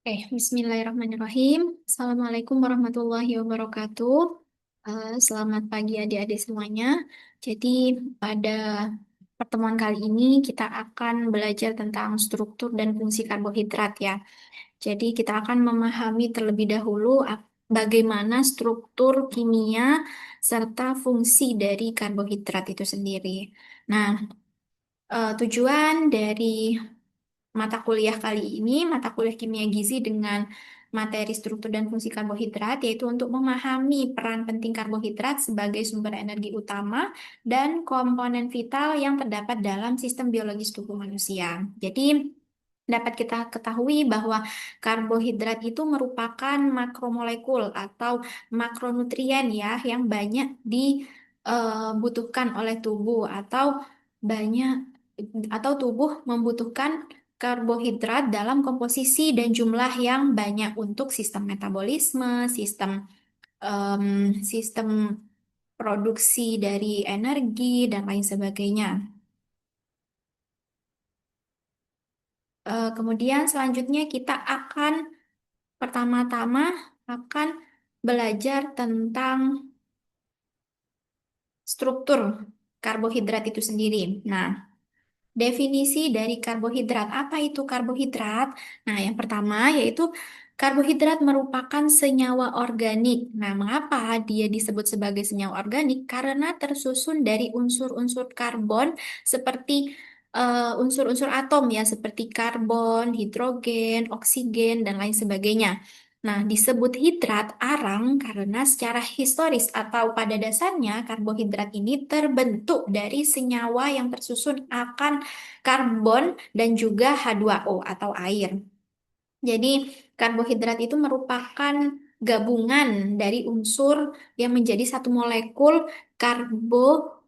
Bismillahirrahmanirrahim. Assalamualaikum warahmatullahi wabarakatuh. Selamat pagi adik-adik semuanya. Jadi pada pertemuan kali ini kita akan belajar tentang struktur dan fungsi karbohidrat ya. Jadi kita akan memahami terlebih dahulu bagaimana struktur kimia serta fungsi dari karbohidrat itu sendiri. Nah, tujuan dari mata kuliah kali ini, mata kuliah kimia gizi dengan materi struktur dan fungsi karbohidrat, yaitu untuk memahami peran penting karbohidrat sebagai sumber energi utama dan komponen vital yang terdapat dalam sistem biologis tubuh manusia. Jadi, dapat kita ketahui bahwa karbohidrat itu merupakan makromolekul atau makronutrien ya yang banyak dibutuhkan oleh tubuh banyak atau tubuh membutuhkan karbohidrat dalam komposisi dan jumlah yang banyak untuk sistem metabolisme, sistem produksi dari energi dan lain sebagainya. Kemudian selanjutnya kita akan pertama-tama akan belajar tentang struktur karbohidrat itu sendiri. Nah, definisi dari karbohidrat. Apa itu karbohidrat? Nah, yang pertama yaitu karbohidrat merupakan senyawa organik. Nah, mengapa dia disebut sebagai senyawa organik? Karena tersusun dari unsur-unsur karbon seperti unsur-unsur atom ya, seperti karbon, hidrogen, oksigen, dan lain sebagainya. Nah, disebut hidrat arang karena secara historis atau pada dasarnya karbohidrat ini terbentuk dari senyawa yang tersusun akan karbon dan juga H2O atau air. Jadi, karbohidrat itu merupakan gabungan dari unsur yang menjadi satu molekul karbo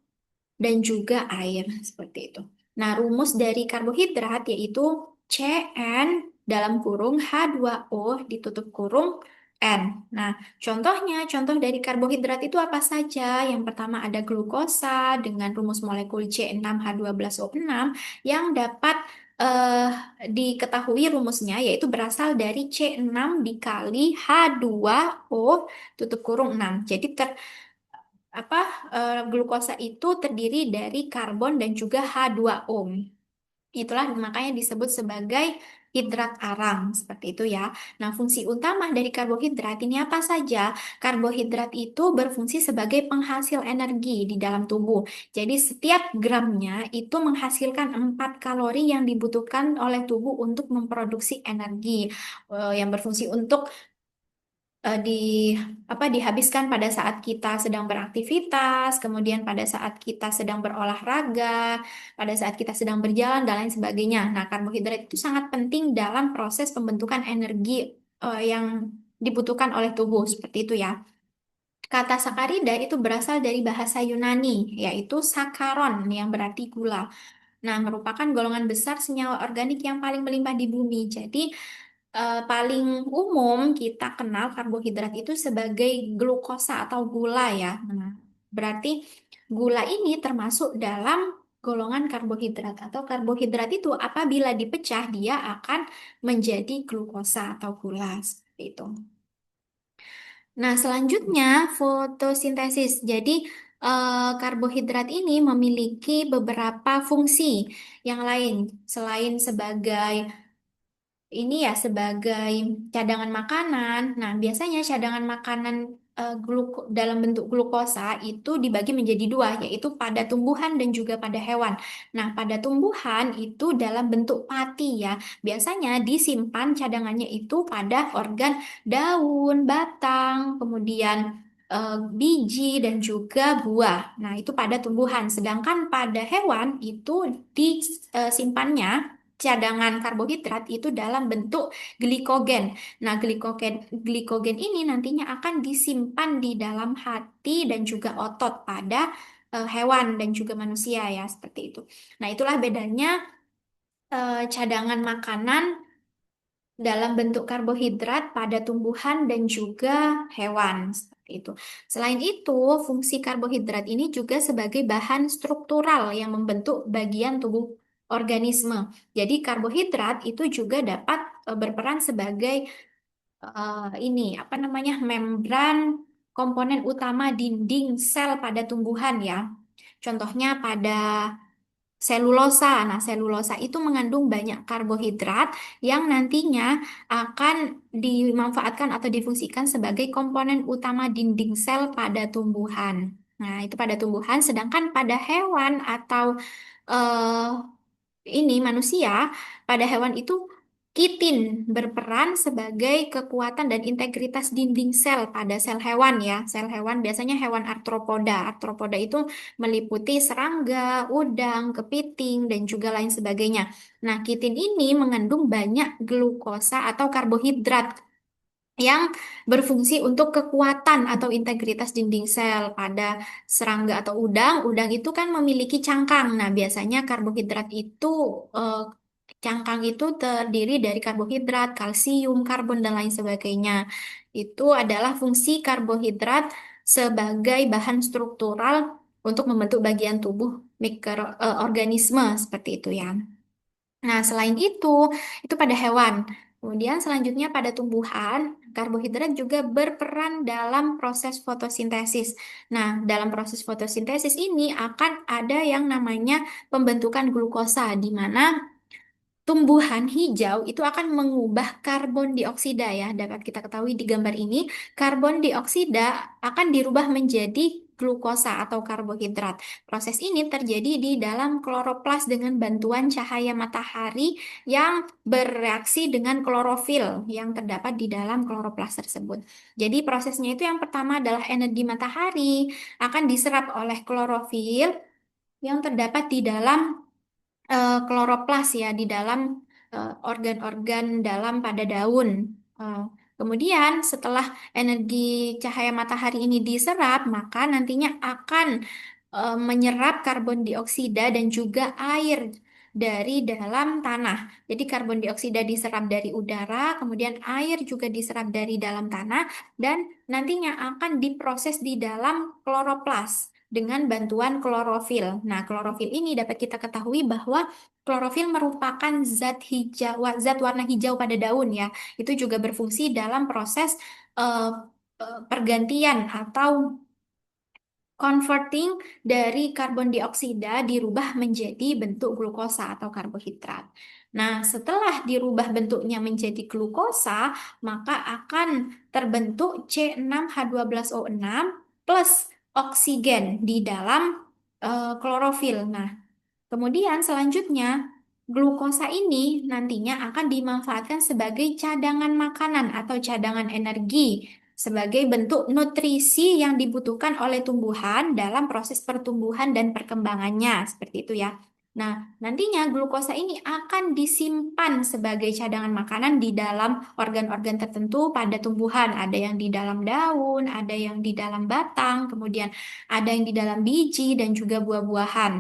dan juga air seperti itu. Nah, rumus dari karbohidrat yaitu CN dalam kurung H2O ditutup kurung N. Nah, contoh dari karbohidrat itu apa saja? Yang pertama ada glukosa dengan rumus molekul C6H12O6 yang dapat eh, diketahui rumusnya yaitu berasal dari C6 dikali H2O tutup kurung 6. Jadi apa glukosa itu terdiri dari karbon dan juga H2O. Itulah makanya disebut sebagai hidrat arang seperti itu ya. Nah, fungsi utama dari karbohidrat ini apa saja? Karbohidrat itu berfungsi sebagai penghasil energi di dalam tubuh. Jadi setiap gramnya itu menghasilkan 4 kalori yang dibutuhkan oleh tubuh untuk memproduksi energi yang berfungsi untuk di dihabiskan pada saat kita sedang beraktivitas, kemudian pada saat kita sedang berolahraga, pada saat kita sedang berjalan dan lain sebagainya. Nah, karbohidrat itu sangat penting dalam proses pembentukan energi yang dibutuhkan oleh tubuh seperti itu ya. Kata sakarida itu berasal dari bahasa Yunani, yaitu sakaron yang berarti gula. Nah, merupakan golongan besar senyawa organik yang paling melimpah di bumi. Jadi, paling umum kita kenal karbohidrat itu sebagai glukosa atau gula ya. Nah, berarti gula ini termasuk dalam golongan karbohidrat atau karbohidrat itu apabila dipecah dia akan menjadi glukosa atau gula seperti itu. Nah, selanjutnya fotosintesis. Jadi, karbohidrat ini memiliki beberapa fungsi yang lain selain sebagai ini ya sebagai cadangan makanan. Nah, biasanya cadangan makanan dalam bentuk glukosa itu dibagi menjadi dua, yaitu pada tumbuhan dan juga pada hewan. Nah, pada tumbuhan itu dalam bentuk pati ya. Biasanya disimpan cadangannya itu pada organ daun, batang, kemudian biji dan juga buah. Nah, itu pada tumbuhan. Sedangkan pada hewan itu disimpannya cadangan karbohidrat itu dalam bentuk glikogen. Nah, glikogen ini nantinya akan disimpan di dalam hati dan juga otot pada hewan dan juga manusia ya, seperti itu. Nah, itulah bedanya cadangan makanan dalam bentuk karbohidrat pada tumbuhan dan juga hewan seperti itu. Selain itu, fungsi karbohidrat ini juga sebagai bahan struktural yang membentuk bagian tubuh organisme. Jadi karbohidrat itu juga dapat berperan sebagai ini apa namanya membran komponen utama dinding sel pada tumbuhan ya. Contohnya pada selulosa. Nah, selulosa itu mengandung banyak karbohidrat yang nantinya akan dimanfaatkan atau difungsikan sebagai komponen utama dinding sel pada tumbuhan. Nah, itu pada tumbuhan, sedangkan pada hewan atau eh, ini manusia, pada hewan itu kitin berperan sebagai kekuatan dan integritas dinding sel pada sel hewan ya. Sel hewan biasanya hewan arthropoda. Arthropoda itu meliputi serangga, udang, kepiting, dan juga lain sebagainya. Nah, kitin ini mengandung banyak glukosa atau karbohidrat yang berfungsi untuk kekuatan atau integritas dinding sel pada serangga atau udang. Udang itu kan memiliki cangkang. Nah, biasanya karbohidrat itu eh, cangkang itu terdiri dari karbohidrat, kalsium, karbon dan lain sebagainya. Itu adalah fungsi karbohidrat sebagai bahan struktural untuk membentuk bagian tubuh mikroorganisme seperti itu ya. Nah, selain itu pada hewan. Kemudian selanjutnya pada tumbuhan, karbohidrat juga berperan dalam proses fotosintesis. Nah, dalam proses fotosintesis ini akan ada yang namanya pembentukan glukosa, di mana tumbuhan hijau itu akan mengubah karbon dioksida ya. Dapat kita ketahui di gambar ini, karbon dioksida akan dirubah menjadi glukosa atau karbohidrat. Proses ini terjadi di dalam kloroplas dengan bantuan cahaya matahari yang bereaksi dengan klorofil yang terdapat di dalam kloroplas tersebut. Jadi prosesnya itu yang pertama adalah energi matahari akan diserap oleh klorofil yang terdapat di dalam kloroplas ya di dalam organ-organ dalam pada daun. Eh, Kemudian setelah energi cahaya matahari ini diserap, maka nantinya akan menyerap karbon dioksida dan juga air dari dalam tanah. Jadi karbon dioksida diserap dari udara, kemudian air juga diserap dari dalam tanah dan nantinya akan diproses di dalam kloroplas dengan bantuan klorofil. Nah, klorofil ini dapat kita ketahui bahwa klorofil merupakan zat hijau, zat warna hijau pada daun ya. Itu juga berfungsi dalam proses eh, pergantian atau converting dari karbon dioksida dirubah menjadi bentuk glukosa atau karbohidrat. Nah, setelah dirubah bentuknya menjadi glukosa, maka akan terbentuk C6H12O6 plus oksigen di dalam klorofil. Nah, kemudian selanjutnya, glukosa ini nantinya akan dimanfaatkan sebagai cadangan makanan atau cadangan energi sebagai bentuk nutrisi yang dibutuhkan oleh tumbuhan dalam proses pertumbuhan dan perkembangannya, seperti itu ya. Nah, nantinya glukosa ini akan disimpan sebagai cadangan makanan di dalam organ-organ tertentu pada tumbuhan. Ada yang di dalam daun, ada yang di dalam batang, kemudian ada yang di dalam biji dan juga buah-buahan.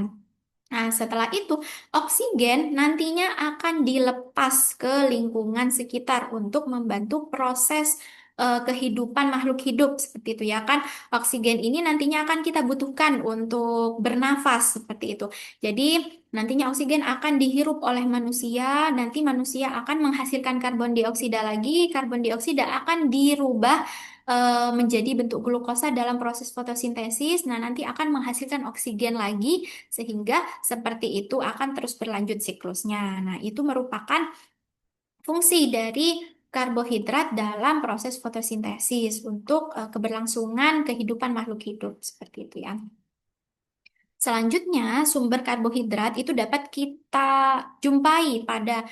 Nah, setelah itu, oksigen nantinya akan dilepas ke lingkungan sekitar untuk membantu proses kehidupan makhluk hidup seperti itu ya kan. Oksigen ini nantinya akan kita butuhkan untuk bernafas seperti itu. Jadi, nantinya oksigen akan dihirup oleh manusia, nanti manusia akan menghasilkan karbon dioksida lagi, karbon dioksida akan dirubah menjadi bentuk glukosa dalam proses fotosintesis. Nah, nanti akan menghasilkan oksigen lagi sehingga seperti itu akan terus berlanjut siklusnya. Nah, itu merupakan fungsi dari karbohidrat dalam proses fotosintesis untuk keberlangsungan kehidupan makhluk hidup seperti itu ya. Selanjutnya, sumber karbohidrat itu dapat kita jumpai pada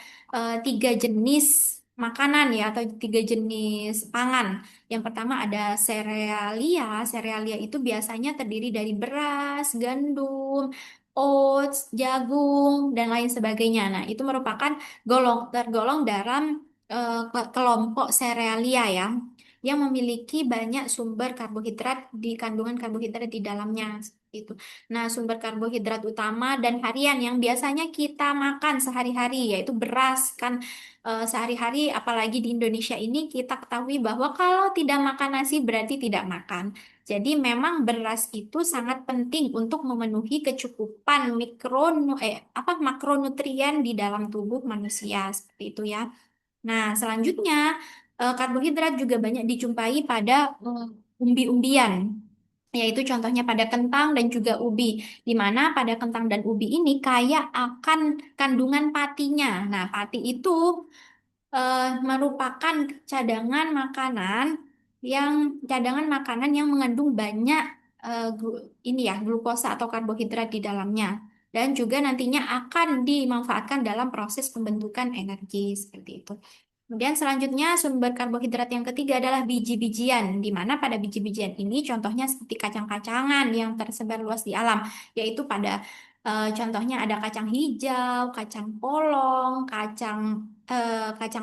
tiga jenis makanan ya atau tiga jenis pangan. Yang pertama ada serealia. Serealia itu biasanya terdiri dari beras, gandum, oats, jagung, dan lain sebagainya. Nah, itu merupakan tergolong dalam kelompok serealia ya yang memiliki banyak sumber karbohidrat di kandungan karbohidrat di dalamnya. Seperti itu. Nah, sumber karbohidrat utama dan harian yang biasanya kita makan sehari-hari yaitu beras kan sehari-hari apalagi di Indonesia ini kita ketahui bahwa kalau tidak makan nasi berarti tidak makan. Jadi memang beras itu sangat penting untuk memenuhi kecukupan makronutrien di dalam tubuh manusia seperti itu ya. Nah, selanjutnya karbohidrat juga banyak dijumpai pada umbi-umbian, yaitu contohnya pada kentang dan juga ubi, di mana pada kentang dan ubi ini kaya akan kandungan patinya. Nah, pati itu merupakan cadangan makanan yang mengandung banyak ini ya glukosa atau karbohidrat di dalamnya dan juga nantinya akan dimanfaatkan dalam proses pembentukan energi seperti itu. Kemudian selanjutnya sumber karbohidrat yang ketiga adalah biji-bijian, di mana pada biji-bijian ini contohnya seperti kacang-kacangan yang tersebar luas di alam, yaitu pada contohnya ada kacang hijau, kacang polong, kacang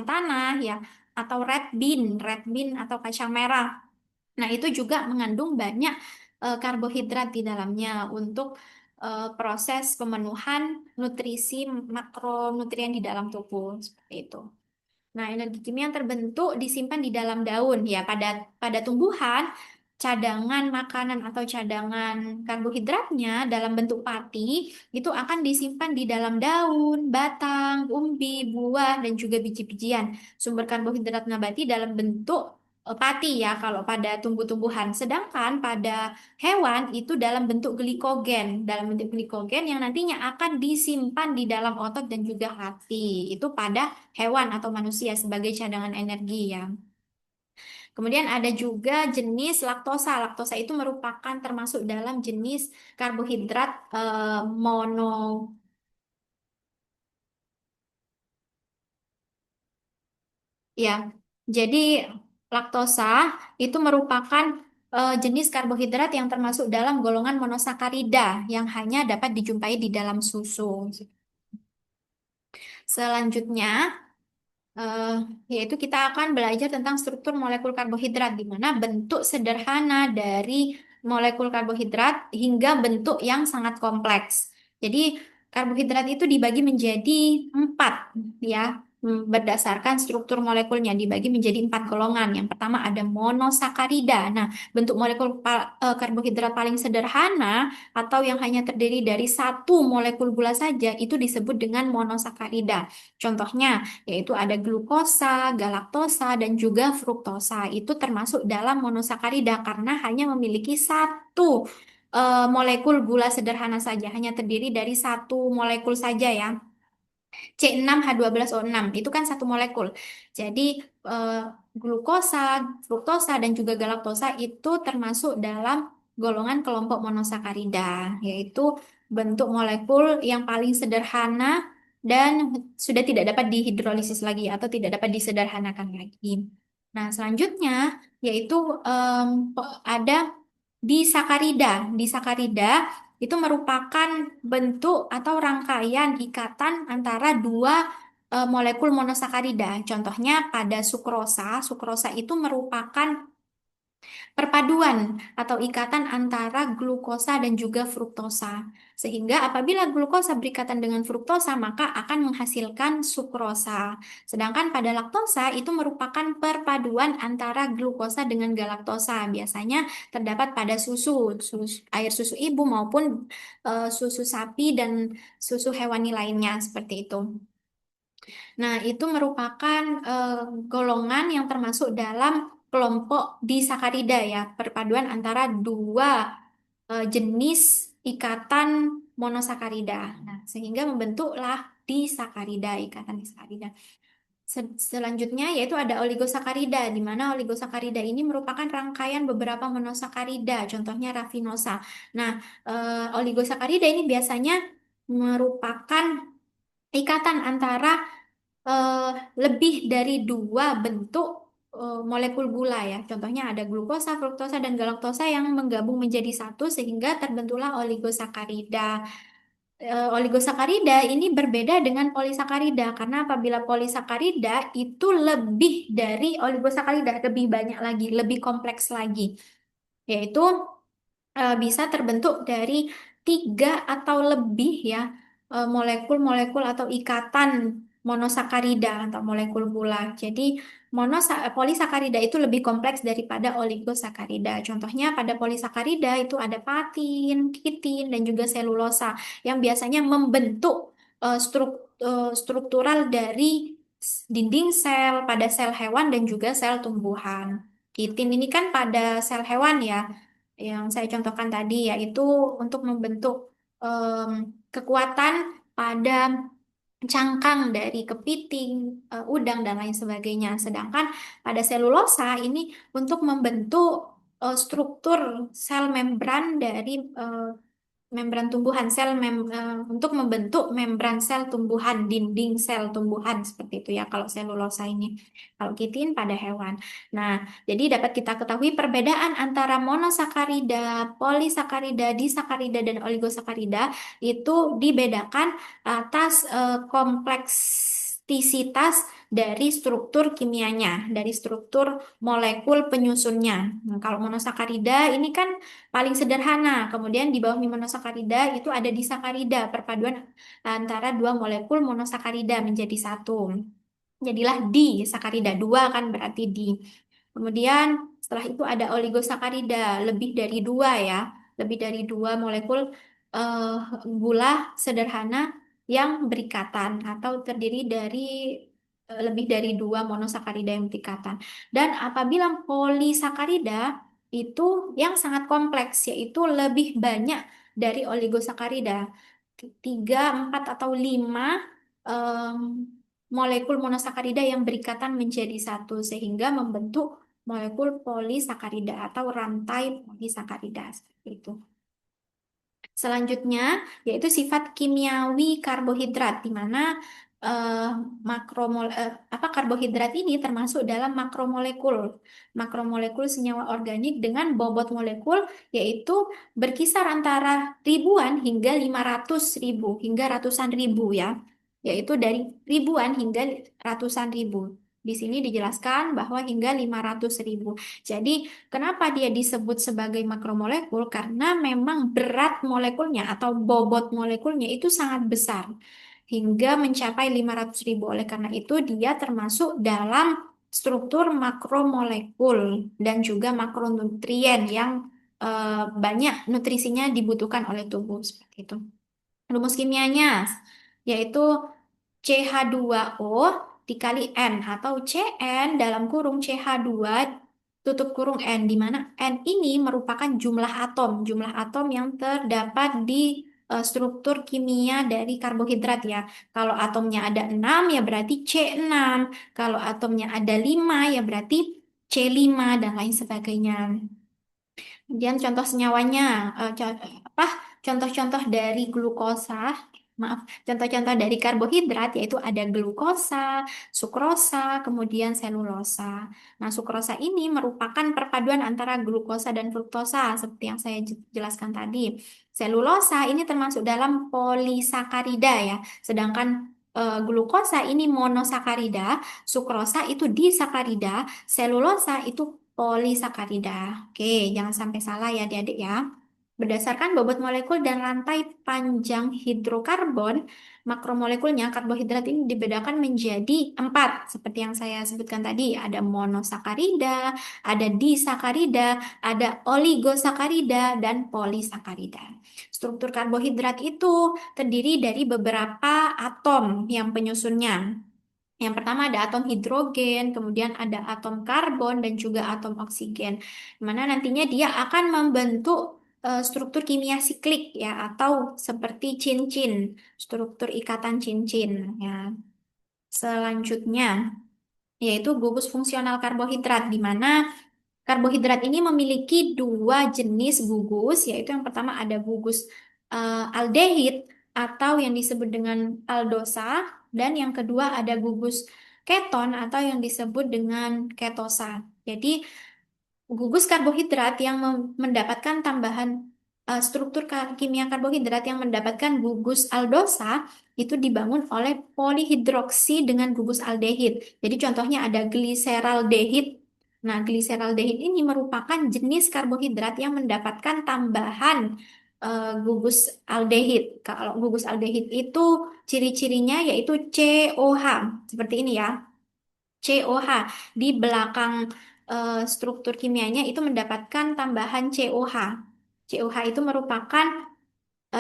tanah ya, atau red bean atau kacang merah. Nah, itu juga mengandung banyak karbohidrat di dalamnya untuk proses pemenuhan nutrisi makronutrien di dalam tubuh seperti itu. Nah, energi kimia yang terbentuk disimpan di dalam daun ya. Pada tumbuhan, cadangan makanan atau cadangan karbohidratnya dalam bentuk pati itu akan disimpan di dalam daun, batang, umbi, buah dan juga biji-bijian. Sumber karbohidrat nabati dalam bentuk pati ya kalau pada tumbuh-tumbuhan. Sedangkan pada hewan itu dalam bentuk glikogen yang nantinya akan disimpan di dalam otot dan juga hati. Itu pada hewan atau manusia sebagai cadangan energi ya. Kemudian ada juga jenis laktosa. Laktosa itu merupakan termasuk dalam jenis karbohidrat mono ya. Jadi laktosa itu merupakan jenis karbohidrat yang termasuk dalam golongan monosakarida yang hanya dapat dijumpai di dalam susu. Selanjutnya Eh, yaitu kita akan belajar tentang struktur molekul karbohidrat, di mana bentuk sederhana dari molekul karbohidrat hingga bentuk yang sangat kompleks. Jadi, karbohidrat itu dibagi menjadi empat, ya, berdasarkan struktur molekulnya dibagi menjadi empat golongan. Yang pertama ada monosakarida. Nah, bentuk molekul karbohidrat paling sederhana atau yang hanya terdiri dari satu molekul gula saja itu disebut dengan monosakarida. Contohnya yaitu ada glukosa, galaktosa, dan juga fruktosa. Itu termasuk dalam monosakarida karena hanya memiliki satu molekul gula sederhana saja, hanya terdiri dari satu molekul saja ya. C6H12O6 itu kan satu molekul. Jadi eh, glukosa, fruktosa, dan juga galaktosa itu termasuk dalam golongan kelompok monosakarida, yaitu bentuk molekul yang paling sederhana dan sudah tidak dapat dihidrolisis lagi atau tidak dapat disederhanakan lagi. Nah, selanjutnya yaitu ada disakarida. Disakarida itu merupakan bentuk atau rangkaian ikatan antara dua molekul monosakarida. Contohnya pada sukrosa, sukrosa itu merupakan perpaduan atau ikatan antara glukosa dan juga fruktosa. Sehingga apabila glukosa berikatan dengan fruktosa, maka akan menghasilkan sukrosa. Sedangkan pada laktosa itu merupakan perpaduan antara glukosa dengan galaktosa. Biasanya terdapat pada air susu ibu maupun susu sapi dan susu hewani lainnya seperti itu. Nah, itu merupakan golongan yang termasuk dalam kelompok disakarida ya, perpaduan antara dua jenis ikatan monosakarida. Nah, sehingga membentuklah disakarida, ikatan disakarida. Selanjutnya yaitu ada oligosakarida, di mana oligosakarida ini merupakan rangkaian beberapa monosakarida, contohnya rafinosa. Nah, oligosakarida ini biasanya merupakan ikatan antara eh, lebih dari dua bentuk molekul gula ya. Contohnya ada glukosa, fruktosa, dan galaktosa yang menggabung menjadi satu sehingga terbentuklah oligosakarida. Oligosakarida ini berbeda dengan polisakarida karena apabila polisakarida itu lebih dari oligosakarida, lebih banyak lagi, lebih kompleks lagi, yaitu bisa terbentuk dari tiga atau lebih ya molekul-molekul atau ikatan monosakarida atau molekul gula. Jadi polisakarida itu lebih kompleks daripada oligosakarida. Contohnya pada polisakarida itu ada patin, kitin, dan juga selulosa yang biasanya membentuk struktural dari dinding sel, pada sel hewan dan juga sel tumbuhan. Kitin ini kan pada sel hewan ya, yang saya contohkan tadi yaitu untuk membentuk em, kekuatan pada cangkang dari kepiting, udang dan lain sebagainya. Sedangkan pada selulosa ini untuk membentuk struktur sel membran dari membran tumbuhan untuk membentuk membran sel tumbuhan, dinding sel tumbuhan seperti itu ya kalau selulosa ini. Kalau kitin pada hewan. Nah, jadi dapat kita ketahui perbedaan antara monosakarida, polisakarida, disakarida dan oligosakarida itu dibedakan atas kompleksisitas dari struktur kimianya, dari struktur molekul penyusunnya. Nah, kalau monosakarida ini kan paling sederhana. Kemudian di bawah monosakarida itu ada disakarida, perpaduan antara dua molekul monosakarida menjadi satu. Jadilah disakarida, dua kan berarti di. Kemudian setelah itu ada oligosakarida, lebih dari dua ya, lebih dari dua molekul eh, gula sederhana yang berikatan atau terdiri dari lebih dari dua monosakarida yang berikatan. Dan apabila polisakarida itu yang sangat kompleks, yaitu lebih banyak dari oligosakarida, tiga, empat atau lima em, molekul monosakarida yang berikatan menjadi satu sehingga membentuk molekul polisakarida atau rantai polisakarida seperti itu. Selanjutnya yaitu sifat kimiawi karbohidrat di mana eh, karbohidrat ini termasuk dalam makromolekul. Makromolekul senyawa organik dengan bobot molekul yaitu berkisar antara ribuan hingga 500.000 hingga ratusan ribu ya. Yaitu dari ribuan hingga ratusan ribu. Di sini dijelaskan bahwa hingga 500.000. Jadi kenapa dia disebut sebagai makromolekul? Karena memang berat molekulnya atau bobot molekulnya itu sangat besar hingga mencapai 500.000. Oleh karena itu dia termasuk dalam struktur makromolekul dan juga makronutrien yang banyak nutrisinya dibutuhkan oleh tubuh seperti itu. Rumus kimianya yaitu CH2O dikali N atau Cn dalam kurung CH2 tutup kurung N di mana N ini merupakan jumlah atom yang terdapat di struktur kimia dari karbohidrat ya. Kalau atomnya ada 6 ya berarti C6. Kalau atomnya ada 5 ya berarti C5 dan lain sebagainya. Kemudian contoh senyawanya, apa? Contoh-contoh dari glukosa, maaf, contoh-contoh dari karbohidrat yaitu ada glukosa, sukrosa, kemudian selulosa. Nah, sukrosa ini merupakan perpaduan antara glukosa dan fruktosa seperti yang saya jelaskan tadi. Selulosa ini termasuk dalam polisakarida ya, sedangkan glukosa ini monosakarida, sukrosa itu disakarida, selulosa itu polisakarida. Oke, jangan sampai salah ya adik-adik ya. Berdasarkan bobot molekul dan rantai panjang hidrokarbon, makromolekulnya karbohidrat ini dibedakan menjadi empat, seperti yang saya sebutkan tadi. Ada monosakarida, ada disakarida, ada oligosakarida, dan polisakarida. Struktur karbohidrat itu terdiri dari beberapa atom yang penyusunnya. Yang pertama ada atom hidrogen, kemudian ada atom karbon dan juga atom oksigen. Mana nantinya dia akan membentuk struktur kimia siklik ya atau seperti cincin, struktur ikatan cincin ya. Selanjutnya yaitu gugus fungsional karbohidrat di mana karbohidrat ini memiliki dua jenis gugus, yaitu yang pertama ada gugus aldehid atau yang disebut dengan aldosa, dan yang kedua ada gugus keton atau yang disebut dengan ketosa. Jadi gugus karbohidrat yang mendapatkan tambahan struktur kimia karbohidrat yang mendapatkan gugus aldosa itu dibangun oleh polihidroksi dengan gugus aldehid. Jadi contohnya ada gliseraldehid. Nah, gliseraldehid ini merupakan jenis karbohidrat yang mendapatkan tambahan gugus aldehid. Kalau gugus aldehid itu ciri-cirinya yaitu COH seperti ini ya. COH di belakang struktur kimianya itu mendapatkan tambahan COH. COH itu merupakan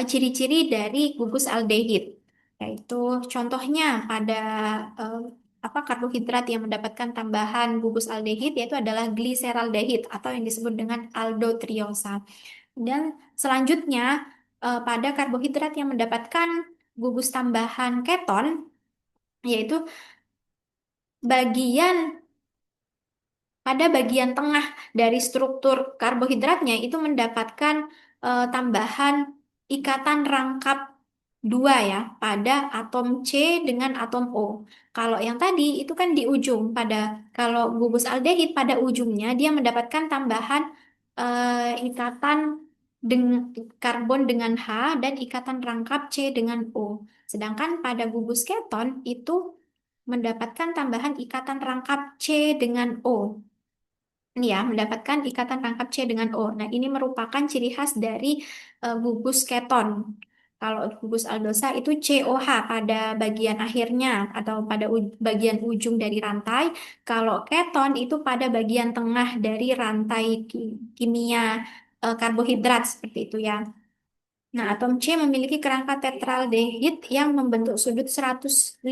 ciri-ciri dari gugus aldehid, yaitu contohnya pada eh, apa karbohidrat yang mendapatkan tambahan gugus aldehid yaitu adalah gliseraldehid atau yang disebut dengan aldoteriosa. Dan selanjutnya pada karbohidrat yang mendapatkan gugus tambahan keton yaitu bagian pada bagian tengah dari struktur karbohidratnya itu mendapatkan tambahan ikatan rangkap dua ya pada atom C dengan atom O. Kalau yang tadi itu kan di ujung pada kalau gugus aldehid pada ujungnya dia mendapatkan tambahan ikatan dengan karbon dengan H dan ikatan rangkap C dengan O. Sedangkan pada gugus keton itu mendapatkan tambahan ikatan rangkap C dengan O. Ya, mendapatkan ikatan rangkap C dengan O. Nah, ini merupakan ciri khas dari gugus keton. Kalau gugus aldosa itu COH pada bagian akhirnya atau pada bagian ujung dari rantai. Kalau keton itu pada bagian tengah dari rantai kimia karbohidrat seperti itu ya. Nah, atom C memiliki kerangka tetraldehid yang membentuk sudut 105,9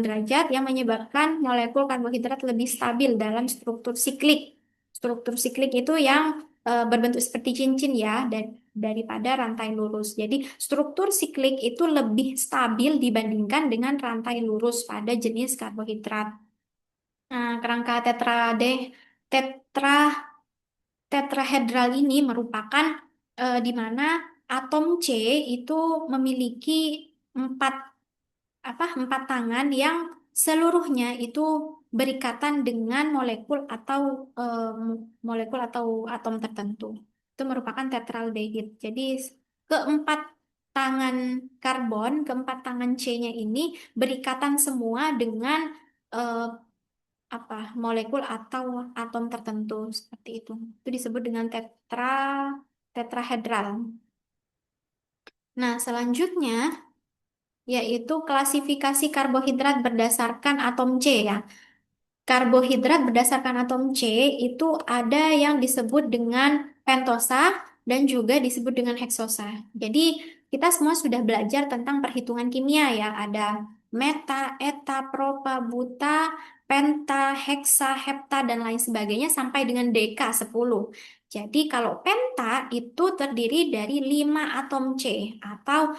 derajat yang menyebabkan molekul karbohidrat lebih stabil dalam struktur siklik. Struktur siklik itu yang berbentuk seperti cincin ya, daripada rantai lurus. Jadi, struktur siklik itu lebih stabil dibandingkan dengan rantai lurus pada jenis karbohidrat. Nah, kerangka tetra tetrahedral ini merupakan di mana atom C itu memiliki empat empat tangan yang seluruhnya itu berikatan dengan molekul atau atom tertentu. Itu merupakan tetraldehid. Jadi keempat tangan keempat tangan C-nya ini berikatan semua dengan eh, molekul atau atom tertentu seperti itu. Itu disebut dengan tetrahedral. Nah, selanjutnya yaitu klasifikasi karbohidrat berdasarkan atom C ya. Karbohidrat berdasarkan atom C itu ada yang disebut dengan pentosa dan juga disebut dengan heksosa. Jadi kita semua sudah belajar tentang perhitungan kimia ya. Ada meta, eta, propa, buta, penta, heksa, hepta, dan lain sebagainya sampai dengan deka 10. Jadi kalau penta itu terdiri dari 5 atom C atau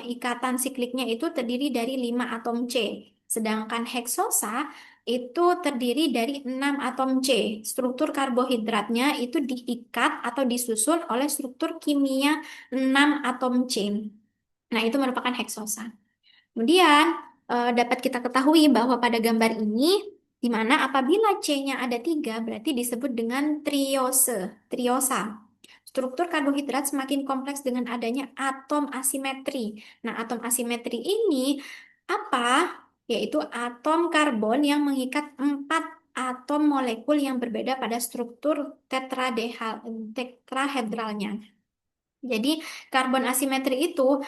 ikatan sikliknya itu terdiri dari 5 atom C. Sedangkan heksosa itu terdiri dari 6 atom C. Struktur karbohidratnya itu diikat atau disusun oleh struktur kimia 6 atom C. Nah, itu merupakan heksosa. Kemudian, dapat kita ketahui bahwa pada gambar ini, di mana apabila C-nya ada 3, berarti disebut dengan triosa. Struktur karbohidrat semakin kompleks dengan adanya atom asimetri. Nah, atom asimetri ini apa? Yaitu atom karbon yang mengikat 4 atom molekul yang berbeda pada struktur tetrahedralnya. Jadi, karbon asimetri itu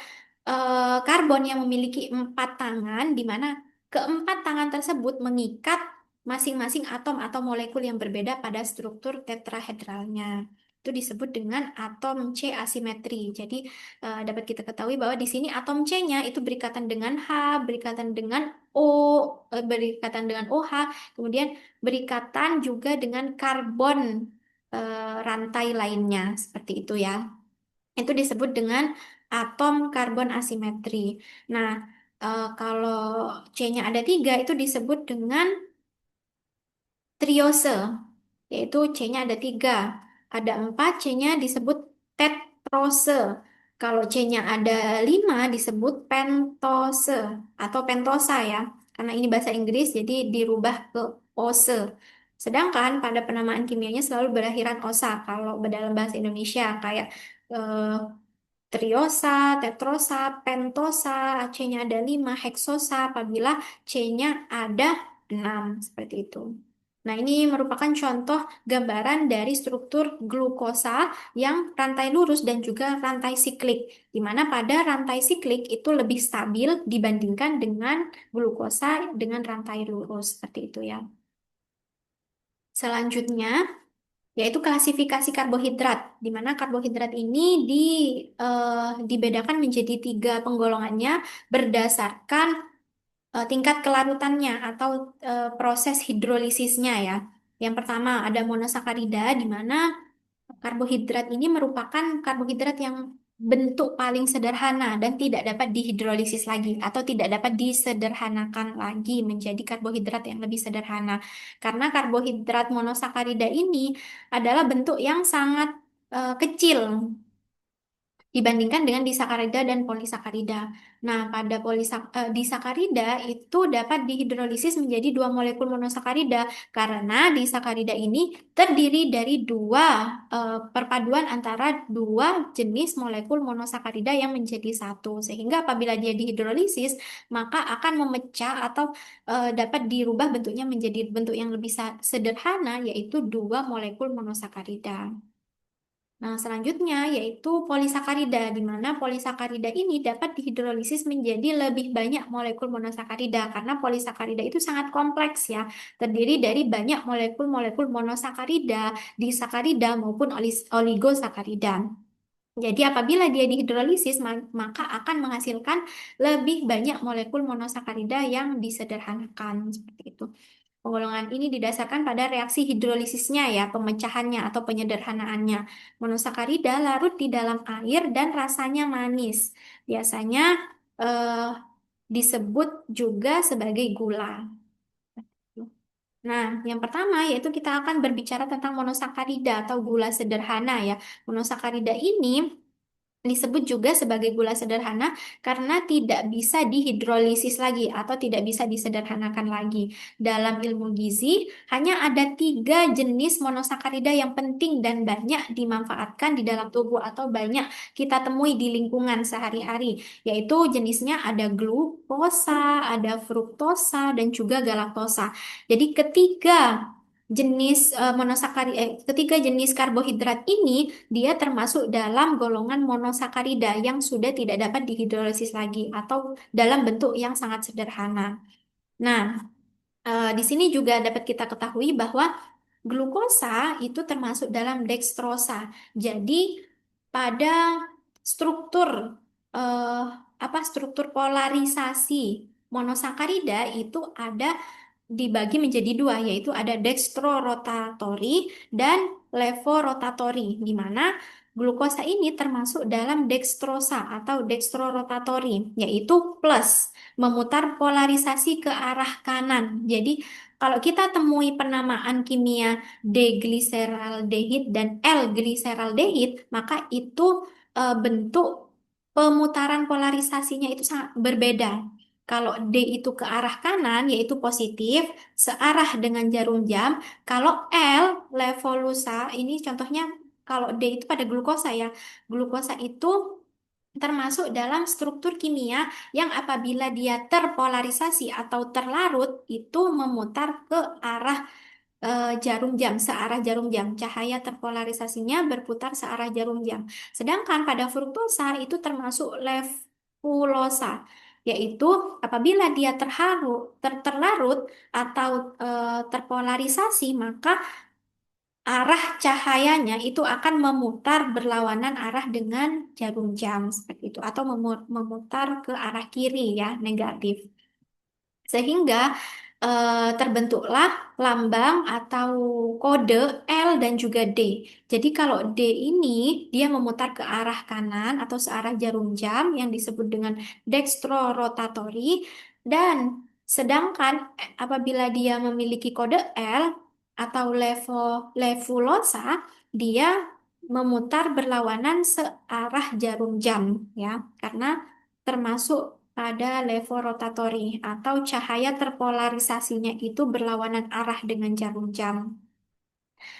karbon yang memiliki 4 tangan, di mana keempat tangan tersebut mengikat masing-masing atom atau molekul yang berbeda pada struktur tetrahedralnya. Itu disebut dengan atom C asimetri. Jadi dapat kita ketahui bahwa di sini atom C-nya itu berikatan dengan H, berikatan dengan O, berikatan dengan OH, kemudian berikatan juga dengan karbon rantai lainnya, seperti itu ya. Itu disebut dengan atom karbon asimetri. Nah, kalau C-nya ada 3, itu disebut dengan triose, yaitu C-nya ada 3. Ada 4, C-nya disebut tetrose. Kalau C-nya ada 5, disebut pentose atau pentosa ya. Karena ini bahasa Inggris, jadi dirubah ke ose. Sedangkan pada penamaan kimianya selalu berakhiran osa. Kalau dalam bahasa Indonesia kayak eh, triosa, tetrosa, pentosa, C-nya ada 5, heksosa apabila C-nya ada 6, seperti itu. Nah, ini merupakan contoh gambaran dari struktur glukosa yang rantai lurus dan juga rantai siklik, di mana pada rantai siklik itu lebih stabil dibandingkan dengan glukosa dengan rantai lurus, seperti itu ya. Selanjutnya, yaitu klasifikasi karbohidrat, di mana karbohidrat ini dibedakan menjadi 3 penggolongannya berdasarkan tingkat kelarutannya atau proses hidrolisisnya ya. Yang pertama ada monosakarida di mana karbohidrat ini merupakan karbohidrat yang bentuk paling sederhana dan tidak dapat dihidrolisis lagi atau tidak dapat disederhanakan lagi menjadi karbohidrat yang lebih sederhana. Karena karbohidrat monosakarida ini adalah bentuk yang sangat kecil dibandingkan dengan disakarida dan polisakarida. Nah, pada disakarida itu dapat dihidrolisis menjadi dua molekul monosakarida karena disakarida ini terdiri dari dua perpaduan antara dua jenis molekul monosakarida yang menjadi satu. Sehingga apabila dia dihidrolisis, maka akan memecah atau dapat dirubah bentuknya menjadi bentuk yang lebih sederhana, yaitu dua molekul monosakarida. Nah, selanjutnya yaitu polisakarida, di mana polisakarida ini dapat dihidrolisis menjadi lebih banyak molekul monosakarida, karena polisakarida itu sangat kompleks ya, terdiri dari banyak molekul-molekul monosakarida, disakarida maupun oligosakarida. Jadi apabila dia dihidrolisis, maka akan menghasilkan lebih banyak molekul monosakarida yang disederhanakan, seperti itu. Penggolongan ini didasarkan pada reaksi hidrolisisnya ya, pemecahannya atau penyederhanaannya. Monosakarida larut di dalam air dan rasanya manis. Biasanya eh, disebut juga sebagai gula. Nah, yang pertama yaitu kita akan berbicara tentang monosakarida atau gula sederhana ya. Monosakarida ini disebut juga sebagai gula sederhana karena tidak bisa dihidrolisis lagi atau tidak bisa disederhanakan lagi. Dalam ilmu gizi, hanya ada tiga jenis monosakarida yang penting dan banyak dimanfaatkan di dalam tubuh atau banyak kita temui di lingkungan sehari-hari, yaitu jenisnya ada glukosa, ada fruktosa, dan juga galaktosa. Jadi ketiga jenis karbohidrat ini dia termasuk dalam golongan monosakarida yang sudah tidak dapat dihidrolisis lagi atau dalam bentuk yang sangat sederhana. Nah, di sini juga dapat kita ketahui bahwa glukosa itu termasuk dalam dextrosa. Jadi, pada struktur eh, struktur polarisasi monosakarida itu ada dibagi menjadi dua, yaitu ada dextrorotatory dan levorotatory, di mana glukosa ini termasuk dalam dextrosa atau dextrorotatory, yaitu plus, memutar polarisasi ke arah kanan. Jadi, kalau kita temui penamaan kimia D-gliseraldehid dan L-gliseraldehid, maka itu bentuk pemutaran polarisasinya itu sangat berbeda. Kalau D itu ke arah kanan, yaitu positif, searah dengan jarum jam. Kalau L, levolusa, ini contohnya kalau D itu pada glukosa ya. Glukosa itu termasuk dalam struktur kimia yang apabila dia terpolarisasi atau terlarut, itu memutar ke arah jarum jam, searah jarum jam. Cahaya terpolarisasinya berputar searah jarum jam. Sedangkan pada fruktosa itu termasuk levulosa, yaitu apabila dia terlarut atau terpolarisasi, maka arah cahayanya itu akan memutar berlawanan arah dengan jarum jam seperti itu, atau memutar ke arah kiri ya, negatif. Sehingga terbentuklah lambang atau kode L dan juga D. Jadi kalau D ini dia memutar ke arah kanan atau searah jarum jam yang disebut dengan dextrorotatory, dan sedangkan apabila dia memiliki kode L atau levulosa, dia memutar berlawanan searah jarum jam ya, karena termasuk pada levorotatory atau cahaya terpolarisasinya itu berlawanan arah dengan jarum jam.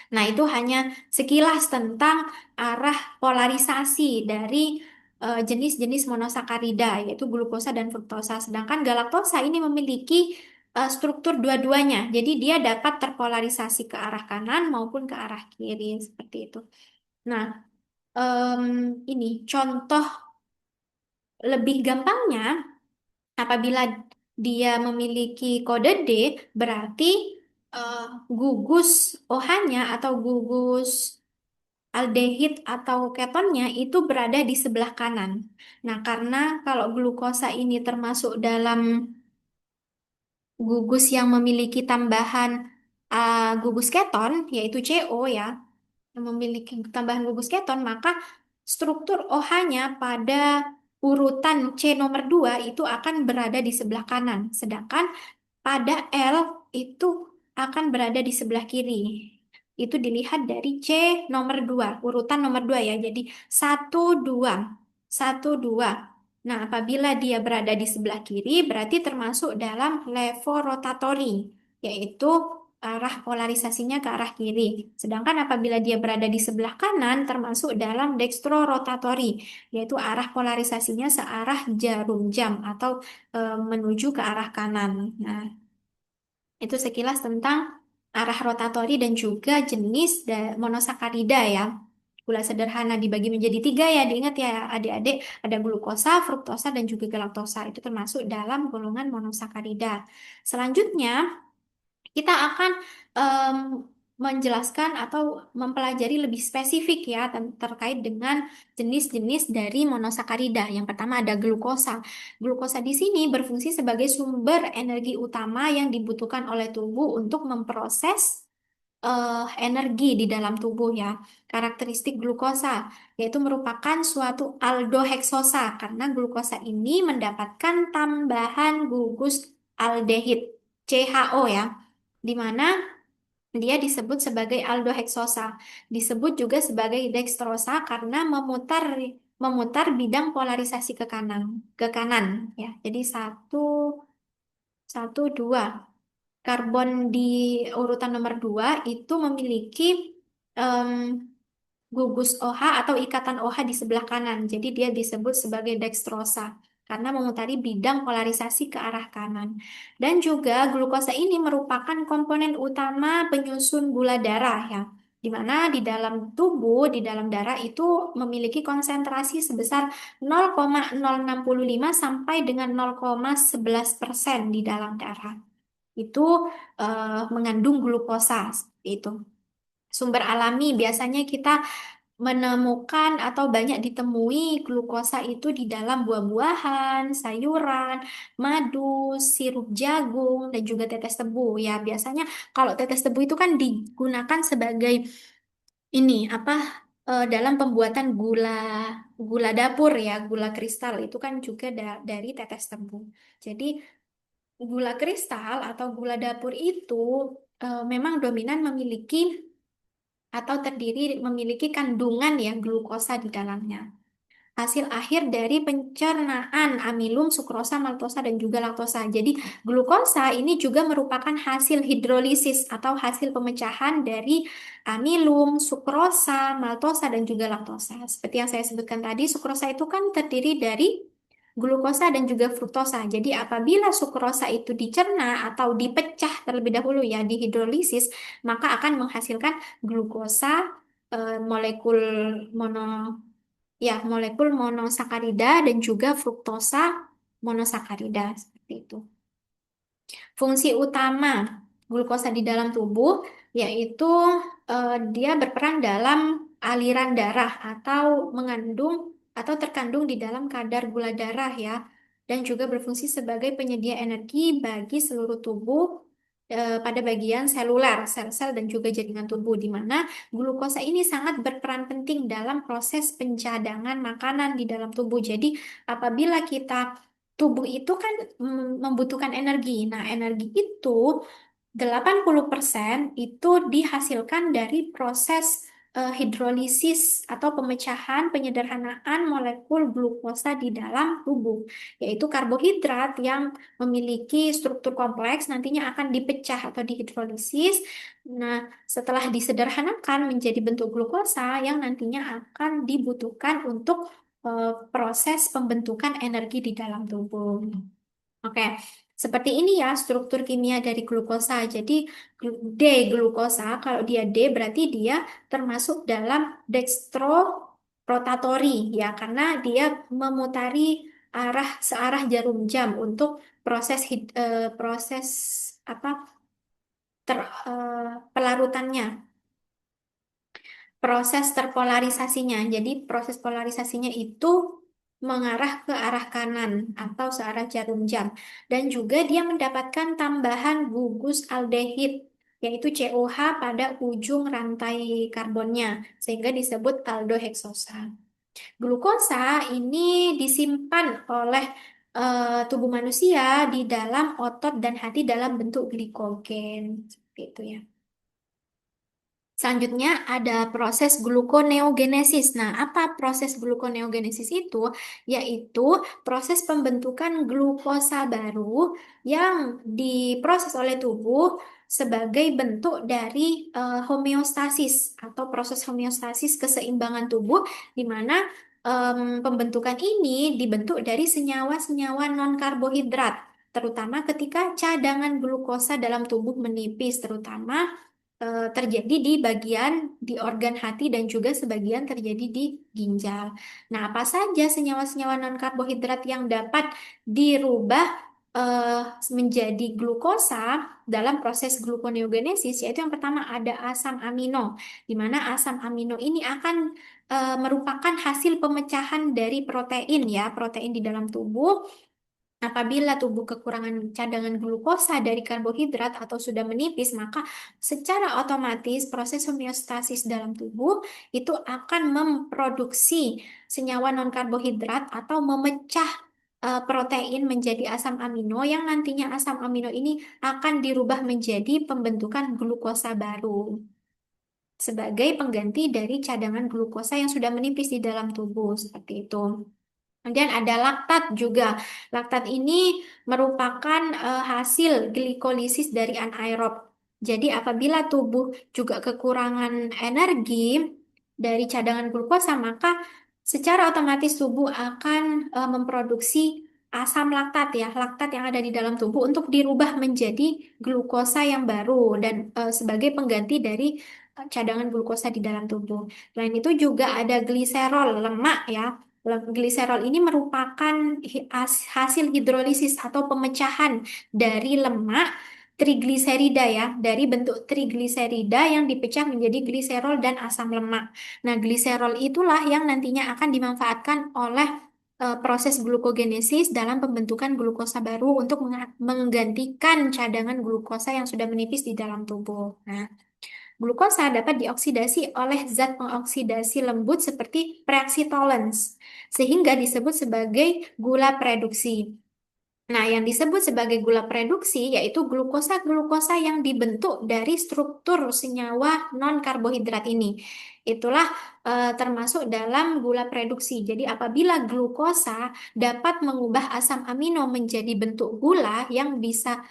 Nah, itu hanya sekilas tentang arah polarisasi dari jenis-jenis monosakarida, yaitu glukosa dan fruktosa. Sedangkan galaktosa ini memiliki struktur dua-duanya. Jadi dia dapat terpolarisasi ke arah kanan maupun ke arah kiri, seperti itu. Nah, ini contoh lebih gampangnya, apabila dia memiliki kode D, berarti eh, gugus OH-nya atau gugus aldehid atau ketonnya itu berada di sebelah kanan. Nah, karena kalau glukosa ini termasuk dalam gugus yang memiliki tambahan gugus keton, yaitu CO ya, yang memiliki tambahan gugus keton, maka struktur OH-nya pada urutan C nomor 2 itu akan berada di sebelah kanan. Sedangkan pada L itu akan berada di sebelah kiri. Itu dilihat dari C nomor 2 urutan nomor 2 ya. Jadi 1, 2, 1, 2. Nah, apabila dia berada di sebelah kiri, berarti termasuk dalam levorotatori, yaitu arah polarisasinya ke arah kiri. Sedangkan apabila dia berada di sebelah kanan, termasuk dalam dextrorotatori, yaitu arah polarisasinya searah jarum jam atau menuju ke arah kanan. Nah, itu sekilas tentang arah rotatori dan juga jenis monosakarida ya. Gula sederhana dibagi menjadi 3 ya, diingat ya adik-adik, ada glukosa, fruktosa, dan juga galaktosa. Itu termasuk dalam golongan monosakarida. Selanjutnya, kita akan em, menjelaskan atau mempelajari lebih spesifik ya terkait dengan jenis-jenis dari monosakarida. Yang pertama ada glukosa. Glukosa di sini berfungsi sebagai sumber energi utama yang dibutuhkan oleh tubuh untuk memproses energi di dalam tubuh ya. Karakteristik glukosa yaitu merupakan suatu aldoheksosa karena glukosa ini mendapatkan tambahan gugus aldehid CHO ya, di mana dia disebut sebagai aldoheksosa. Disebut juga sebagai dextrosa karena memutar memutar bidang polarisasi ke kanan ya. Jadi satu satu dua karbon di urutan nomor 2 itu memiliki em, gugus OH atau ikatan OH di sebelah kanan. Jadi dia disebut sebagai dextrosa karena memutari bidang polarisasi ke arah kanan. Dan juga glukosa ini merupakan komponen utama penyusun gula darah ya. Di mana di dalam tubuh, di dalam darah itu memiliki konsentrasi sebesar 0,065 sampai dengan 0,11% di dalam darah. Itu mengandung glukosa seperti itu. Sumber alami biasanya kita menemukan atau banyak ditemui glukosa itu di dalam buah-buahan, sayuran, madu, sirup jagung, dan juga tetes tebu. Ya, biasanya kalau tetes tebu itu kan digunakan sebagai ini apa dalam pembuatan gula gula dapur ya, gula kristal itu kan juga dari tetes tebu. Jadi gula kristal atau gula dapur itu memang dominan memiliki atau terdiri memiliki kandungan ya glukosa di dalamnya. Hasil akhir dari pencernaan amilum, sukrosa, maltosa, dan juga laktosa. Jadi glukosa ini juga merupakan hasil hidrolisis atau hasil pemecahan dari amilum, sukrosa, maltosa, dan juga laktosa. Seperti yang saya sebutkan tadi, sukrosa itu kan terdiri dari glukosa dan juga fruktosa. Jadi apabila sukrosa itu dicerna atau dipecah terlebih dahulu ya, dihidrolisis, maka akan menghasilkan glukosa molekul mono ya, molekul monosakarida dan juga fruktosa monosakarida seperti itu. Fungsi utama glukosa di dalam tubuh yaitu dia berperan dalam aliran darah atau mengandung atau terkandung di dalam kadar gula darah ya, dan juga berfungsi sebagai penyedia energi bagi seluruh tubuh pada bagian seluler, sel-sel dan juga jaringan tubuh di mana glukosa ini sangat berperan penting dalam proses pencadangan makanan di dalam tubuh. Jadi apabila kita tubuh itu kan membutuhkan energi. Nah, energi itu 80% itu dihasilkan dari proses hidrolisis atau pemecahan penyederhanaan molekul glukosa di dalam tubuh, yaitu karbohidrat yang memiliki struktur kompleks nantinya akan dipecah atau dihidrolisis. Nah, setelah disederhanakan menjadi bentuk glukosa yang nantinya akan dibutuhkan untuk proses pembentukan energi di dalam tubuh. Oke, seperti ini ya struktur kimia dari glukosa. Jadi D-glukosa, kalau dia D berarti dia termasuk dalam dextrorotatory ya, karena dia memutari searah jarum jam untuk proses apa pelarutannya, proses terpolarisasinya. Jadi proses polarisasinya itu mengarah ke arah kanan atau searah jarum jam. Dan juga dia mendapatkan tambahan gugus aldehid, yaitu COH pada ujung rantai karbonnya, sehingga disebut aldoheksosa. Glukosa ini disimpan oleh tubuh manusia di dalam otot dan hati dalam bentuk glikogen. Seperti itu ya. Selanjutnya ada proses gluconeogenesis. Nah, apa proses gluconeogenesis itu? Yaitu proses pembentukan glukosa baru yang diproses oleh tubuh sebagai bentuk dari homeostasis atau proses homeostasis keseimbangan tubuh, di mana pembentukan ini dibentuk dari senyawa-senyawa non-karbohidrat, terutama ketika cadangan glukosa dalam tubuh menipis, terutama terjadi di bagian di organ hati dan juga sebagian terjadi di ginjal. Nah, apa saja senyawa-senyawa non-karbohidrat yang dapat dirubah eh, menjadi glukosa dalam proses gluconeogenesis? Yaitu yang pertama ada asam amino, di mana asam amino ini akan merupakan hasil pemecahan dari protein ya, protein di dalam tubuh. Apabila tubuh kekurangan cadangan glukosa dari karbohidrat atau sudah menipis, maka secara otomatis proses homeostasis dalam tubuh itu akan memproduksi senyawa non-karbohidrat atau memecah protein menjadi asam amino yang nantinya asam amino ini akan dirubah menjadi pembentukan glukosa baru sebagai pengganti dari cadangan glukosa yang sudah menipis di dalam tubuh, seperti itu. Kemudian ada laktat juga. Laktat ini merupakan hasil glikolisis dari anaerob. Jadi apabila tubuh juga kekurangan energi dari cadangan glukosa, maka secara otomatis tubuh akan memproduksi asam laktat ya, laktat yang ada di dalam tubuh untuk dirubah menjadi glukosa yang baru dan sebagai pengganti dari cadangan glukosa di dalam tubuh. Selain itu juga ada gliserol, lemak ya. Gliserol ini merupakan hasil hidrolisis atau pemecahan dari lemak trigliserida ya, dari bentuk trigliserida yang dipecah menjadi gliserol dan asam lemak. Nah, gliserol itulah yang nantinya akan dimanfaatkan oleh proses glukogenesis dalam pembentukan glukosa baru untuk menggantikan cadangan glukosa yang sudah menipis di dalam tubuh. Nah, glukosa dapat dioksidasi oleh zat pengoksidasi lembut seperti preaksitolens, sehingga disebut sebagai gula reduksi. Nah, yang disebut sebagai gula reduksi yaitu glukosa-glukosa yang dibentuk dari struktur senyawa non-karbohidrat ini. Itulah termasuk dalam gula reduksi. Jadi, apabila glukosa dapat mengubah asam amino menjadi bentuk gula yang bisa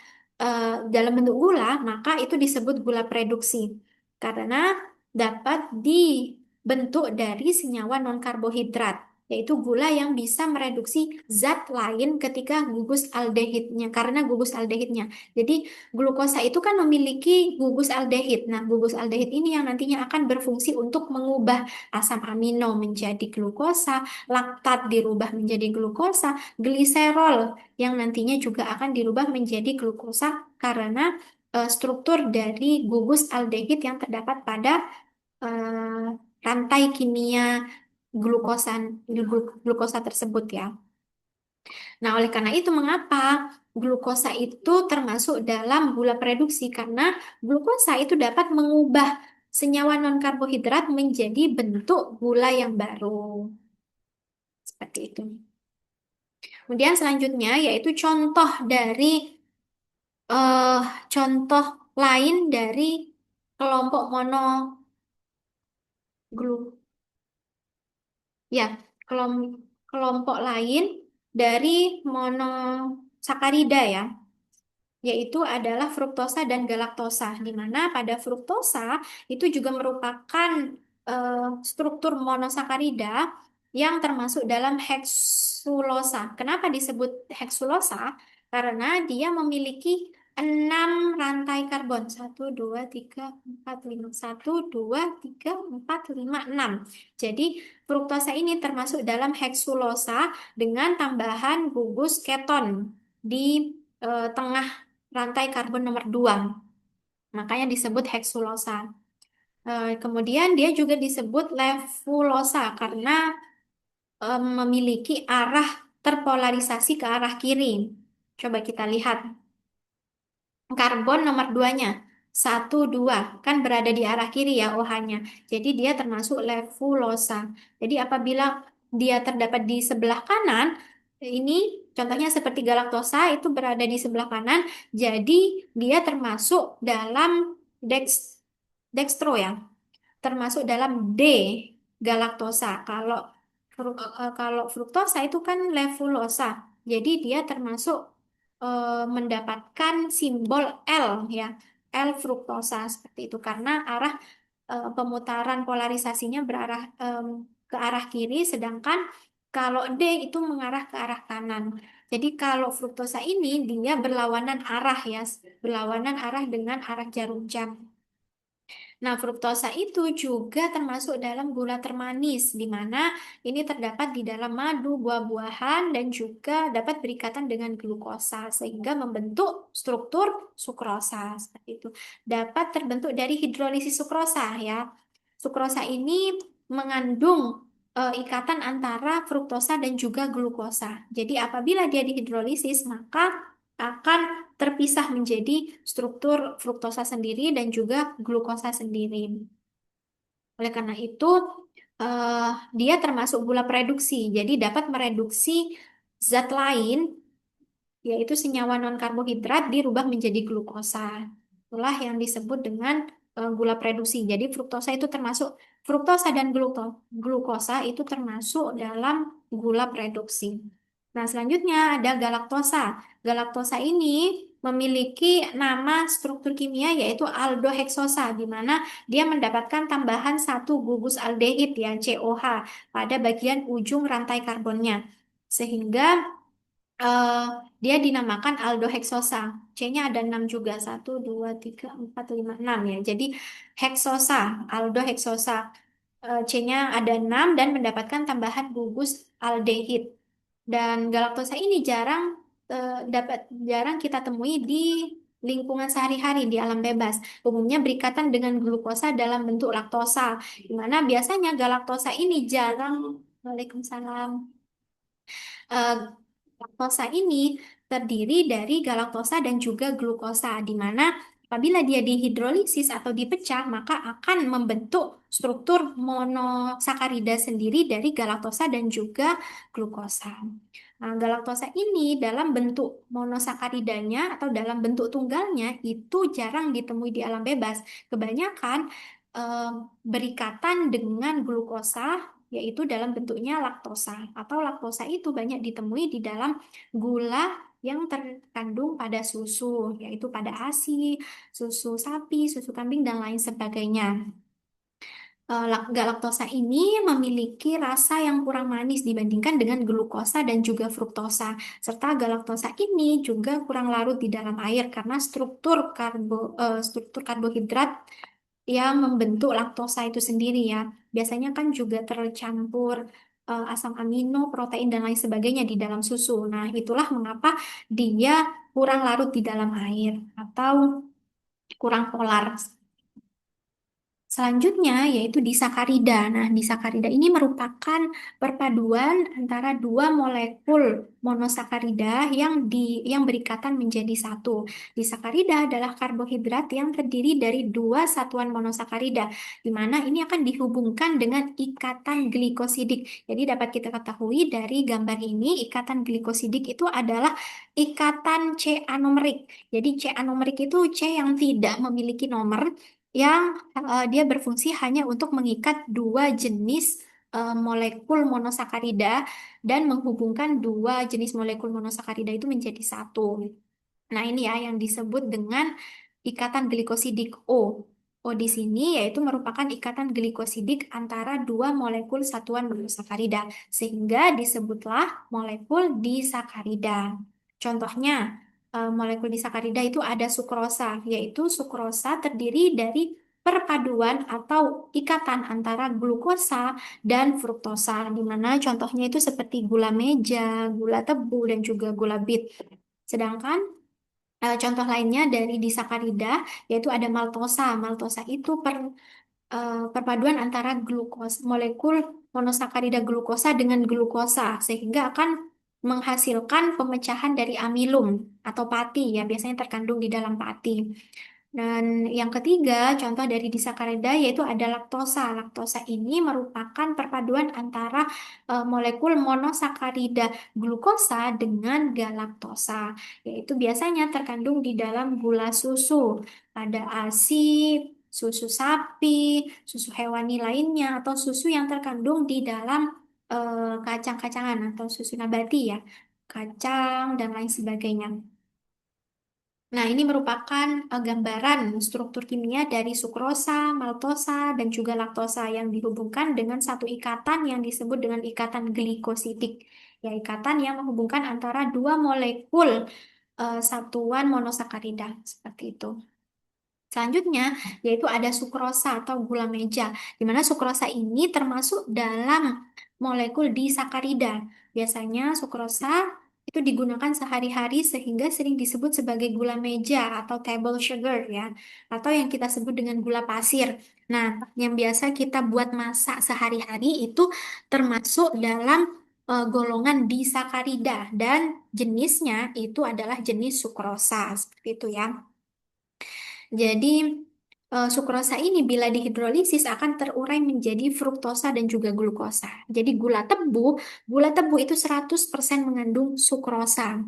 dalam bentuk gula, maka itu disebut gula reduksi. Karena dapat dibentuk dari senyawa non-karbohidrat, yaitu gula yang bisa mereduksi zat lain ketika gugus aldehidnya, karena gugus aldehidnya. Jadi, glukosa itu kan memiliki gugus aldehid. Nah, gugus aldehid ini yang nantinya akan berfungsi untuk mengubah asam amino menjadi glukosa, laktat dirubah menjadi glukosa, gliserol yang nantinya juga akan dirubah menjadi glukosa karena struktur dari gugus aldehid yang terdapat pada eh, rantai kimia glukosa glukosa tersebut ya. Nah, oleh karena itu mengapa glukosa itu termasuk dalam gula reduksi karena glukosa itu dapat mengubah senyawa non-karbohidrat menjadi bentuk gula yang baru. Seperti itu. Kemudian selanjutnya yaitu eh, contoh lain dari kelompok monoglu ya, kelompok lain dari monosakarida ya, yaitu adalah fruktosa dan galaktosa, di mana pada fruktosa itu juga merupakan struktur monosakarida yang termasuk dalam heksulosa. Kenapa disebut heksulosa? Karena dia memiliki 6 rantai karbon. Satu, dua, tiga, empat, lima. Satu, dua, tiga, empat, lima, enam. Jadi, fruktosa ini termasuk dalam heksulosa dengan tambahan gugus keton di tengah rantai karbon nomor 2. Makanya disebut heksulosa. Kemudian dia juga disebut levulosa karena memiliki arah terpolarisasi ke arah kiri. Coba kita lihat. Karbon nomor duanya, satu, dua, kan berada di arah kiri ya OH-nya. Jadi dia termasuk levulosa. Jadi apabila dia terdapat di sebelah kanan, ini contohnya seperti galaktosa itu berada di sebelah kanan, jadi dia termasuk dalam dextro ya, termasuk dalam D galaktosa. Kalau fruktosa itu kan levulosa. Jadi dia termasuk mendapatkan simbol L ya. L fruktosa seperti itu karena arah pemutaran polarisasinya berarah ke arah kiri sedangkan kalau D itu mengarah ke arah kanan. Jadi kalau fruktosa ini dia berlawanan arah ya, berlawanan arah dengan arah jarum jam. Nah, fruktosa itu juga termasuk dalam gula termanis, di mana ini terdapat di dalam madu, buah-buahan, dan juga dapat berikatan dengan glukosa, sehingga membentuk struktur sukrosa, seperti itu. Dapat terbentuk dari hidrolisis sukrosa, ya. Sukrosa ini mengandung ikatan antara fruktosa dan juga glukosa. Jadi, apabila dia dihidrolisis, maka akan terpisah menjadi struktur fruktosa sendiri dan juga glukosa sendiri. Oleh karena itu, eh, dia termasuk gula prereduksi. Jadi dapat mereduksi zat lain, yaitu senyawa non-karbohidrat dirubah menjadi glukosa. Itulah yang disebut dengan gula prereduksi. Jadi fruktosa itu termasuk, fruktosa dan glukosa itu termasuk dalam gula prereduksi. Nah, selanjutnya ada galaktosa. Galaktosa ini memiliki nama struktur kimia yaitu aldoheksosa, di mana dia mendapatkan tambahan satu gugus aldehid ya COH pada bagian ujung rantai karbonnya. Sehingga eh, dia dinamakan aldoheksosa. C-nya ada 6 juga. Satu, 2, 3, 4, 5, 6 ya. Jadi heksosa, aldoheksosa. C-nya ada 6 dan mendapatkan tambahan gugus aldehid. Dan galaktosa ini jarang kita temui di lingkungan sehari-hari di alam bebas. Umumnya berikatan dengan glukosa dalam bentuk laktosa, di mana biasanya galaktosa ini jarang. Waalaikumsalam. Eh, Laktosa ini terdiri dari galaktosa dan juga glukosa, di mana apabila dia dihidrolisis atau dipecah, maka akan membentuk struktur monosakarida sendiri dari galaktosa dan juga glukosa. Nah, galaktosa ini dalam bentuk monosakaridanya atau dalam bentuk tunggalnya itu jarang ditemui di alam bebas. Kebanyakan eh, berikatan dengan glukosa yaitu dalam bentuknya laktosa atau laktosa itu banyak ditemui di dalam gula yang terkandung pada susu, yaitu pada ASI, susu sapi, susu kambing, dan lain sebagainya. Galaktosa ini memiliki rasa yang kurang manis dibandingkan dengan glukosa dan juga fruktosa, serta galaktosa ini juga kurang larut di dalam air karena struktur karbohidrat yang membentuk laktosa itu sendiri ya. Biasanya kan juga tercampur asam amino, protein, dan lain sebagainya di dalam susu. Nah, itulah mengapa dia kurang larut di dalam air atau kurang polar. Selanjutnya yaitu disakarida. Nah, disakarida ini merupakan perpaduan antara dua molekul monosakarida yang berikatan menjadi satu. Disakarida adalah karbohidrat yang terdiri dari dua satuan monosakarida, di mana ini akan dihubungkan dengan ikatan glikosidik. Jadi dapat kita ketahui dari gambar ini, ikatan glikosidik itu adalah ikatan C anomerik. Jadi C anomerik itu C yang tidak memiliki nomor yang dia berfungsi hanya untuk mengikat dua jenis molekul monosakarida dan menghubungkan dua jenis molekul monosakarida itu menjadi satu. Nah, ini ya yang disebut dengan ikatan glikosidik O. O di sini yaitu merupakan ikatan glikosidik antara dua molekul satuan monosakarida, sehingga disebutlah molekul disakarida. Contohnya, molekul disakarida itu ada sukrosa, yaitu sukrosa terdiri dari perpaduan atau ikatan antara glukosa dan fruktosa, di mana contohnya itu seperti gula meja, gula tebu, dan juga gula bit. Sedangkan contoh lainnya dari disakarida yaitu ada maltosa. Maltosa itu perpaduan antara molekul monosakarida glukosa dengan glukosa sehingga akan menghasilkan pemecahan dari amilum atau pati yang biasanya terkandung di dalam pati. Dan yang ketiga, contoh dari disakarida yaitu ada laktosa. Laktosa ini merupakan perpaduan antara molekul monosakarida glukosa dengan galaktosa, yaitu biasanya terkandung di dalam gula susu, pada ASI, susu sapi, susu hewani lainnya, atau susu yang terkandung di dalam kacang-kacangan atau susu nabati ya, kacang dan lain sebagainya. Nah, ini merupakan gambaran struktur kimia dari sukrosa, maltosa, dan juga laktosa yang dihubungkan dengan satu ikatan yang disebut dengan ikatan glikosidik, ya ikatan yang menghubungkan antara dua molekul satuan monosakarida seperti itu. Selanjutnya, yaitu ada sukrosa atau gula meja, di mana sukrosa ini termasuk dalam molekul disakarida. Biasanya sukrosa itu digunakan sehari-hari sehingga sering disebut sebagai gula meja atau table sugar ya, atau yang kita sebut dengan gula pasir. Nah, yang biasa kita buat masak sehari-hari itu termasuk dalam golongan disakarida dan jenisnya itu adalah jenis sukrosa, seperti itu ya. Jadi, sukrosa ini bila dihidrolisis akan terurai menjadi fruktosa dan juga glukosa. Jadi gula tebu itu 100% mengandung sukrosa.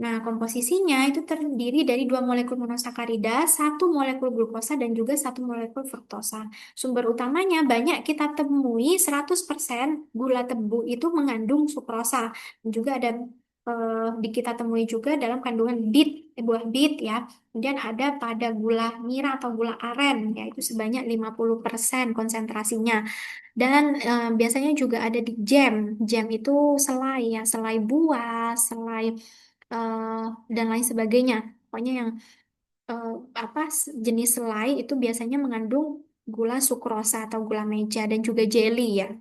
Nah, komposisinya itu terdiri dari dua molekul monosakarida, satu molekul glukosa, dan juga satu molekul fruktosa. Sumber utamanya banyak kita temui 100% gula tebu itu mengandung sukrosa. Dan juga ada kita temui juga dalam kandungan buah bit ya. Kemudian ada pada gula nira atau gula aren, yaitu sebanyak 50% konsentrasinya. Dan biasanya juga ada di jam. Jam itu selai ya, selai buah, selai eh, dan lain sebagainya. Pokoknya yang eh, apa jenis selai itu biasanya mengandung gula sukrosa atau gula meja dan juga jelly ya.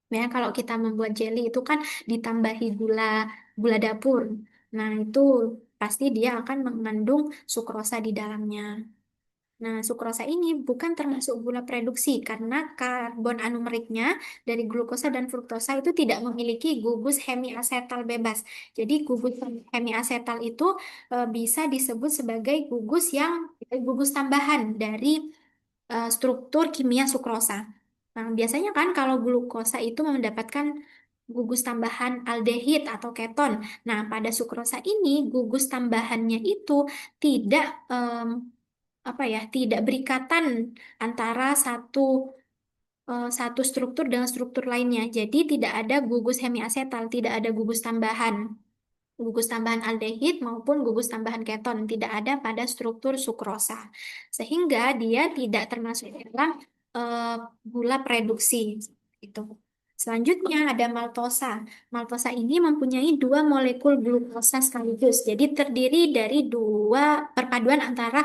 Ya, kalau kita membuat jelly itu kan ditambahi gula gula dapur. Nah, itu pasti dia akan mengandung sukrosa di dalamnya. Nah, sukrosa ini bukan termasuk gula produksi karena karbon anumeriknya dari glukosa dan fruktosa itu tidak memiliki gugus hemiasetal bebas. Jadi gugus hemiasetal itu bisa disebut sebagai gugus tambahan dari struktur kimia sukrosa. Nah, biasanya kan kalau glukosa itu mendapatkan gugus tambahan aldehid atau keton. Nah, pada sukrosa ini gugus tambahannya itu tidak tidak berikatan antara satu struktur dengan struktur lainnya. Jadi tidak ada gugus hemiasetal, tidak ada gugus tambahan aldehid maupun gugus tambahan keton tidak ada pada struktur sukrosa. Sehingga dia tidak termasuk dalam eh, gula produksi itu. Selanjutnya ada maltosa. Maltosa ini mempunyai dua molekul glukosa sekaligus. Jadi terdiri dari dua perpaduan antara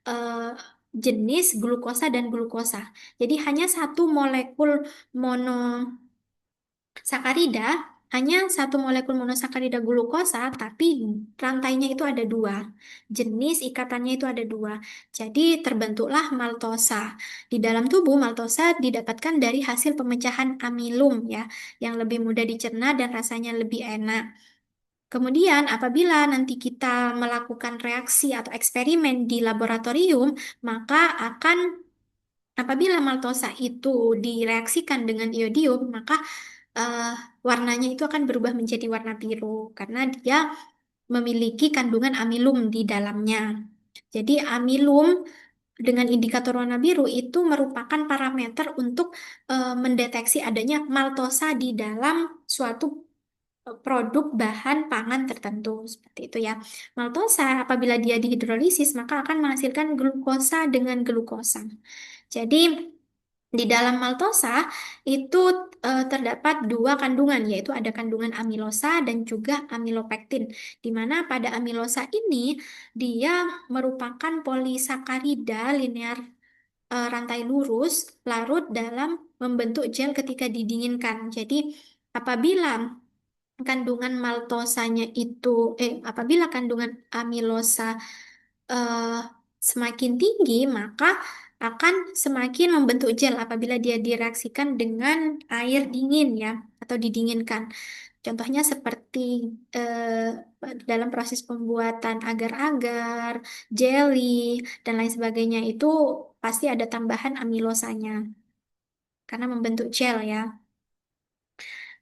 eh, jenis glukosa dan glukosa. Jadi hanya satu molekul monosakarida, hanya satu molekul monosakarida glukosa, tapi rantainya itu ada dua. Jenis ikatannya itu ada dua. Jadi terbentuklah maltosa. Di dalam tubuh, maltosa didapatkan dari hasil pemecahan amilum ya, yang lebih mudah dicerna dan rasanya lebih enak. Kemudian, apabila nanti kita melakukan reaksi atau eksperimen di laboratorium, maka apabila maltosa itu direaksikan dengan iodium, maka eh, warnanya itu akan berubah menjadi warna biru karena dia memiliki kandungan amilum di dalamnya. Jadi amilum dengan indikator warna biru itu merupakan parameter untuk mendeteksi adanya maltosa di dalam suatu produk bahan pangan tertentu seperti itu ya. Maltosa apabila dia dihidrolisis maka akan menghasilkan glukosa dengan glukosa. Jadi di dalam maltosa itu terdapat dua kandungan, yaitu ada kandungan amilosa dan juga amilopektin. Di mana pada amilosa ini dia merupakan polisakarida linear rantai lurus larut dalam membentuk gel ketika didinginkan. Jadi apabila kandungan maltosanya itu, apabila kandungan amilosa eh, semakin tinggi, maka akan semakin membentuk gel apabila dia direaksikan dengan air dingin ya atau didinginkan. Contohnya seperti dalam proses pembuatan agar-agar, jelly, dan lain sebagainya itu pasti ada tambahan amilosanya karena membentuk gel ya.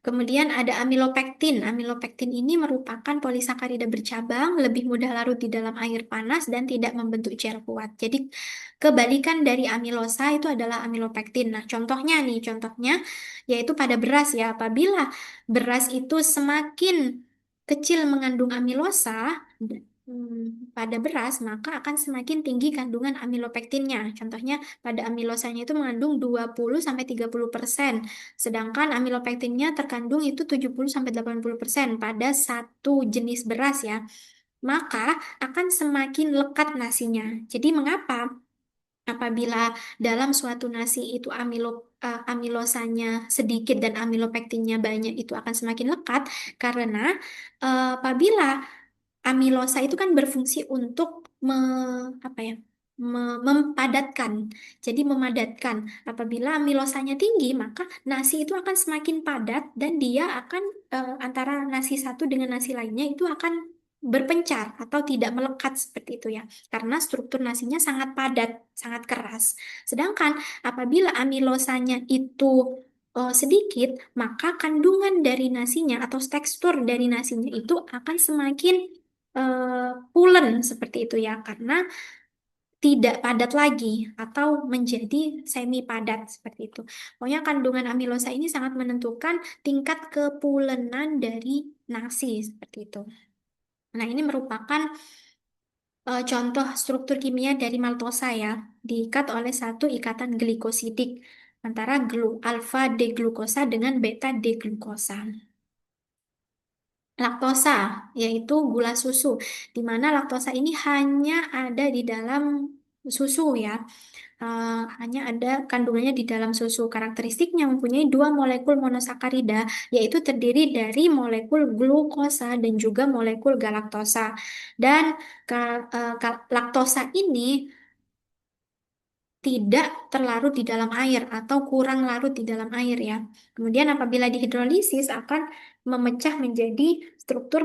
Kemudian ada amilopektin. Amilopektin ini merupakan polisakarida bercabang, lebih mudah larut di dalam air panas dan tidak membentuk gel kuat. Jadi kebalikan dari amilosa itu adalah amilopektin. Nah, contohnya nih, contohnya yaitu pada beras ya. Apabila beras itu semakin kecil mengandung amilosa, pada beras, maka akan semakin tinggi kandungan amilopektinnya. Contohnya pada amilosanya itu mengandung 20-30%. Sedangkan amilopektinnya terkandung itu 70-80% pada satu jenis beras ya. Maka akan semakin lekat nasinya. Jadi mengapa apabila dalam suatu nasi itu amilosanya sedikit dan amilopektinnya banyak itu akan semakin lekat karena apabila amilosa itu kan berfungsi untuk apa ya? Mempadatkan. Jadi memadatkan. Apabila amilosanya tinggi, maka nasi itu akan semakin padat dan dia akan antara nasi satu dengan nasi lainnya itu akan berpencar atau tidak melekat seperti itu ya. Karena struktur nasinya sangat padat, sangat keras. Sedangkan apabila amilosanya itu sedikit, maka kandungan dari nasinya atau tekstur dari nasinya itu akan semakin pulen seperti itu ya, karena tidak padat lagi atau menjadi semi padat seperti itu. Pokoknya kandungan amilosa ini sangat menentukan tingkat kepulenan dari nasi seperti itu. Nah, ini merupakan contoh struktur kimia dari maltosa ya, diikat oleh satu ikatan glikosidik antara alfa D-glukosa dengan beta D-glukosa. Laktosa, yaitu gula susu, di mana laktosa ini hanya ada di dalam susu ya. Hanya ada kandungannya di dalam susu. Karakteristiknya mempunyai dua molekul monosakarida, yaitu terdiri dari molekul glukosa dan juga molekul galaktosa. Dan laktosa ini tidak terlarut di dalam air atau kurang larut di dalam air ya. Kemudian apabila dihidrolisis akan memecah menjadi struktur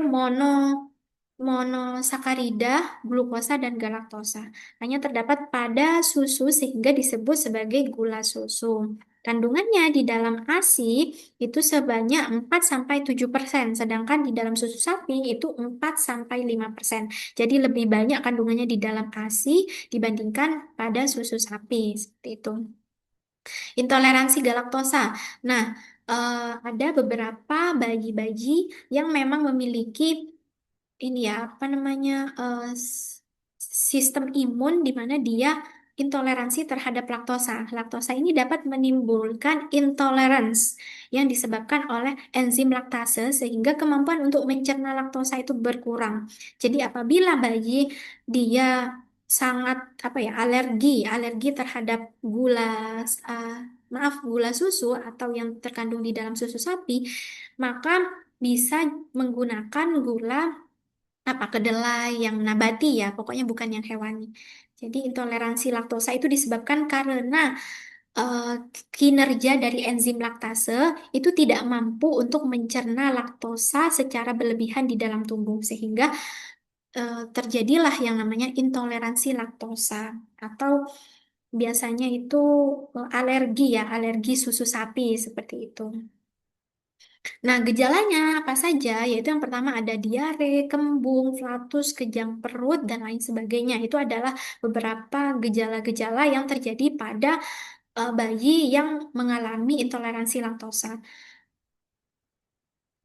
monosakarida, glukosa, dan galaktosa. Hanya terdapat pada susu sehingga disebut sebagai gula susu. Kandungannya di dalam ASI itu sebanyak 4-7%, sedangkan di dalam susu sapi itu 4-5%. Jadi lebih banyak kandungannya di dalam ASI dibandingkan pada susu sapi. Seperti itu. Intoleransi galaktosa. Nah, ada beberapa bayi-bayi yang memang memiliki ini ya apa namanya sistem imun di mana dia intoleransi terhadap laktosa. Laktosa ini dapat menimbulkan intolerance yang disebabkan oleh enzim laktase sehingga kemampuan untuk mencerna laktosa itu berkurang. Jadi apabila bayi dia sangat apa ya alergi terhadap gula uh, gula susu atau yang terkandung di dalam susu sapi, maka bisa menggunakan gula apa kedelai yang nabati ya, pokoknya bukan yang hewani. Jadi intoleransi laktosa itu disebabkan karena eh, kinerja dari enzim laktase itu tidak mampu untuk mencerna laktosa secara berlebihan di dalam tubuh sehingga terjadilah yang namanya intoleransi laktosa atau biasanya itu alergi ya, alergi susu sapi seperti itu. Nah, gejalanya apa saja? Yaitu yang pertama ada diare, kembung, flatus, kejang perut, dan lain sebagainya. Itu adalah beberapa gejala-gejala yang terjadi pada bayi yang mengalami intoleransi laktosa.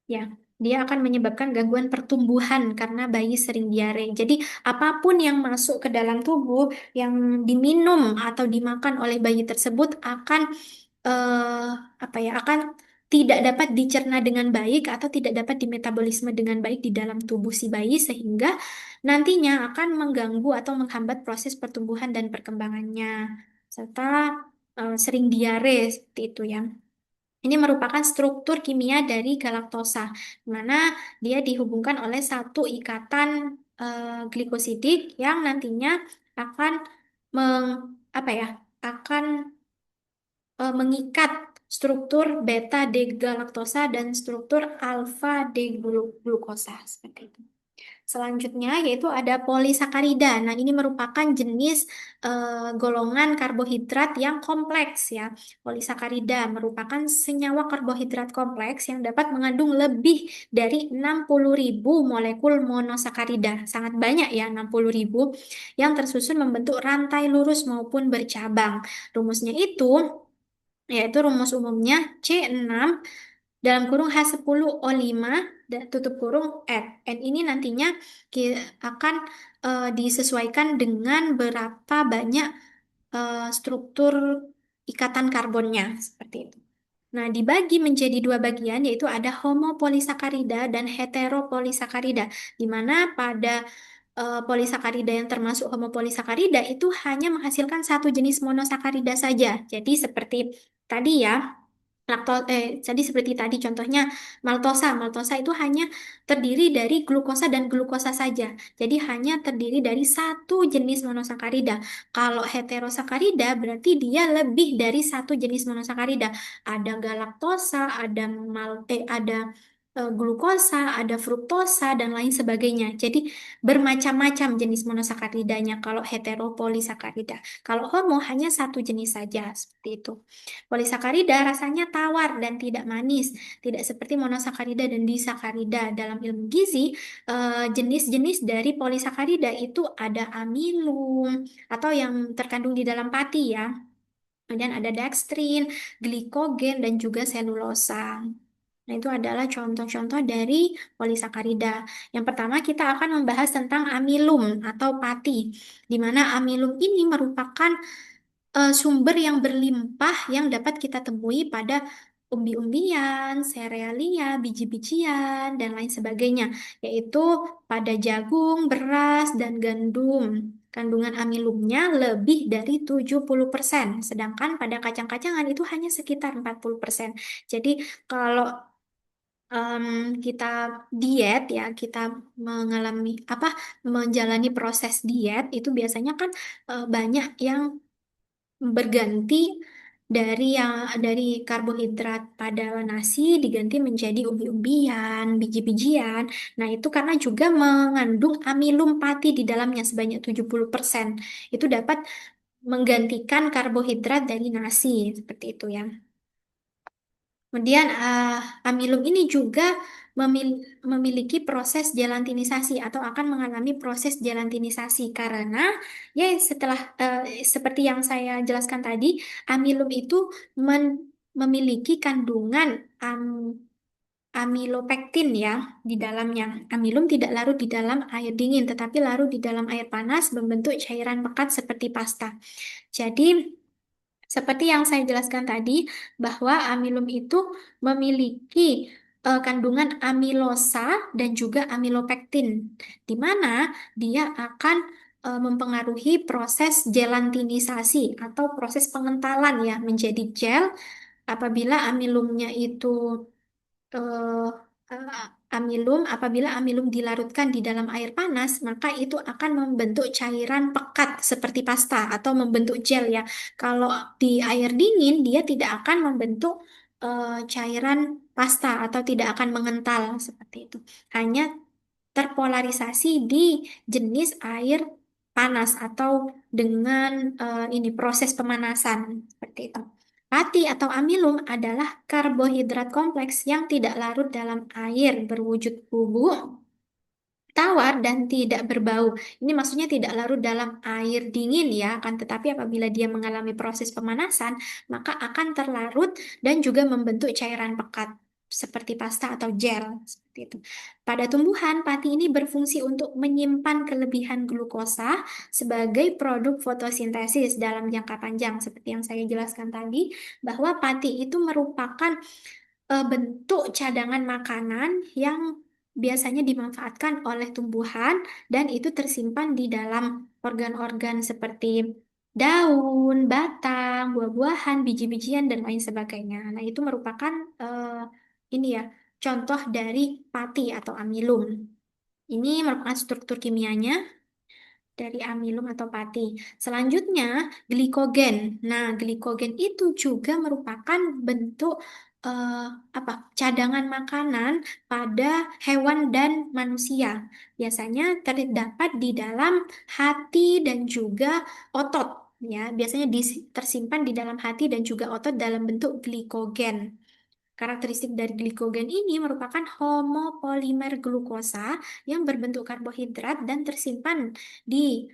Ya, dia akan menyebabkan gangguan pertumbuhan karena bayi sering diare. Jadi, apapun yang masuk ke dalam tubuh, yang diminum atau dimakan oleh bayi tersebut akan eh, apa ya akan tidak dapat dicerna dengan baik atau tidak dapat dimetabolisme dengan baik di dalam tubuh si bayi sehingga nantinya akan mengganggu atau menghambat proses pertumbuhan dan perkembangannya serta sering diare seperti itu ya. Ini merupakan struktur kimia dari galaktosa, di mana dia dihubungkan oleh satu ikatan glikosidik yang nantinya akan meng, apa ya, akan mengikat struktur beta degalaktosa dan struktur alfa deglukosa seperti itu. Selanjutnya yaitu ada polisakarida. Nah, ini merupakan jenis golongan karbohidrat yang kompleks ya. Polisakarida merupakan senyawa karbohidrat kompleks yang dapat mengandung lebih dari 60.000 molekul monosakarida. Sangat banyak ya, 60.000 yang tersusun membentuk rantai lurus maupun bercabang. Rumusnya itu yaitu rumus umumnya C6 dalam kurung H10O5 dan tutup kurung N. N ini nantinya akan disesuaikan dengan berapa banyak struktur ikatan karbonnya seperti itu. Nah, dibagi menjadi dua bagian yaitu ada homopolisakarida dan heteropolisakarida, di mana pada polisakarida yang termasuk homopolisakarida itu hanya menghasilkan satu jenis monosakarida saja. Jadi seperti tadi ya, jadi seperti tadi contohnya maltosa. Maltosa itu hanya terdiri dari glukosa dan glukosa saja. Jadi hanya terdiri dari satu jenis monosakarida. Kalau heterosakarida berarti dia lebih dari satu jenis monosakarida. Ada galaktosa, ada glukosa, ada fruktosa dan lain sebagainya. Jadi bermacam-macam jenis monosakaridanya kalau heteropolisakarida. Kalau homo hanya satu jenis saja seperti itu. Polisakarida rasanya tawar dan tidak manis, tidak seperti monosakarida dan disakarida. Dalam ilmu gizi, jenis-jenis dari polisakarida itu ada amilum atau yang terkandung di dalam pati ya. Kemudian ada dextrin, glikogen, dan juga selulosa. Nah, itu adalah contoh-contoh dari polisakarida. Yang pertama, kita akan membahas tentang amilum atau pati, di mana amilum ini merupakan sumber yang berlimpah yang dapat kita temui pada umbi-umbian, serealia, biji-bijian, dan lain sebagainya, yaitu pada jagung, beras, dan gandum. Kandungan amilumnya lebih dari 70%, sedangkan pada kacang-kacangan itu hanya sekitar 40%. Jadi kalau em, kita diet ya, kita mengalami menjalani proses diet itu biasanya kan banyak yang berganti dari karbohidrat pada nasi diganti menjadi umbi-umbian, biji-bijian. Nah, itu karena juga mengandung amilum pati di dalamnya sebanyak 70%. Itu dapat menggantikan karbohidrat dari nasi seperti itu ya. Kemudian amilum ini juga memiliki proses gelantinisasi atau akan mengalami proses gelantinisasi karena ya setelah seperti yang saya jelaskan tadi, amilum itu memiliki kandungan amilopektin ya di dalamnya. Amilum tidak larut di dalam air dingin tetapi larut di dalam air panas membentuk cairan pekat seperti pasta. Jadi seperti yang saya jelaskan tadi, bahwa amilum itu memiliki kandungan amilosa dan juga amilopektin, di mana dia akan mempengaruhi proses gelantinisasi atau proses pengentalan ya menjadi gel apabila amilumnya itu eh, apabila amilum dilarutkan di dalam air panas, maka itu akan membentuk cairan pekat seperti pasta atau membentuk gel ya. Kalau di air dingin, dia tidak akan membentuk cairan pasta atau tidak akan mengental seperti itu. Hanya terpolarisasi di jenis air panas atau dengan ini proses pemanasan seperti itu. Pati atau amilum adalah karbohidrat kompleks yang tidak larut dalam air berwujud bubuk, tawar, dan tidak berbau. Ini maksudnya tidak larut dalam air dingin ya, akan tetapi apabila dia mengalami proses pemanasan, maka akan terlarut dan juga membentuk cairan pekat seperti pasta atau gel seperti itu. Pada tumbuhan, pati ini berfungsi untuk menyimpan kelebihan glukosa sebagai produk fotosintesis dalam jangka panjang seperti yang saya jelaskan tadi, bahwa pati itu merupakan bentuk cadangan makanan yang biasanya dimanfaatkan oleh tumbuhan dan itu tersimpan di dalam organ-organ seperti daun, batang, buah-buahan, biji-bijian dan lain sebagainya. Nah, itu merupakan ini ya, contoh dari pati atau amilum. Ini merupakan struktur kimianya. dari amilum atau pati. Selanjutnya, glikogen. Nah, glikogen itu juga merupakan bentuk eh, apa? Cadangan makanan pada hewan dan manusia. Biasanya terdapat di dalam hati dan juga otot. Ya, biasanya tersimpan di dalam hati dan juga otot dalam bentuk glikogen. Karakteristik dari glikogen ini merupakan homopolimer glukosa yang berbentuk karbohidrat dan tersimpan di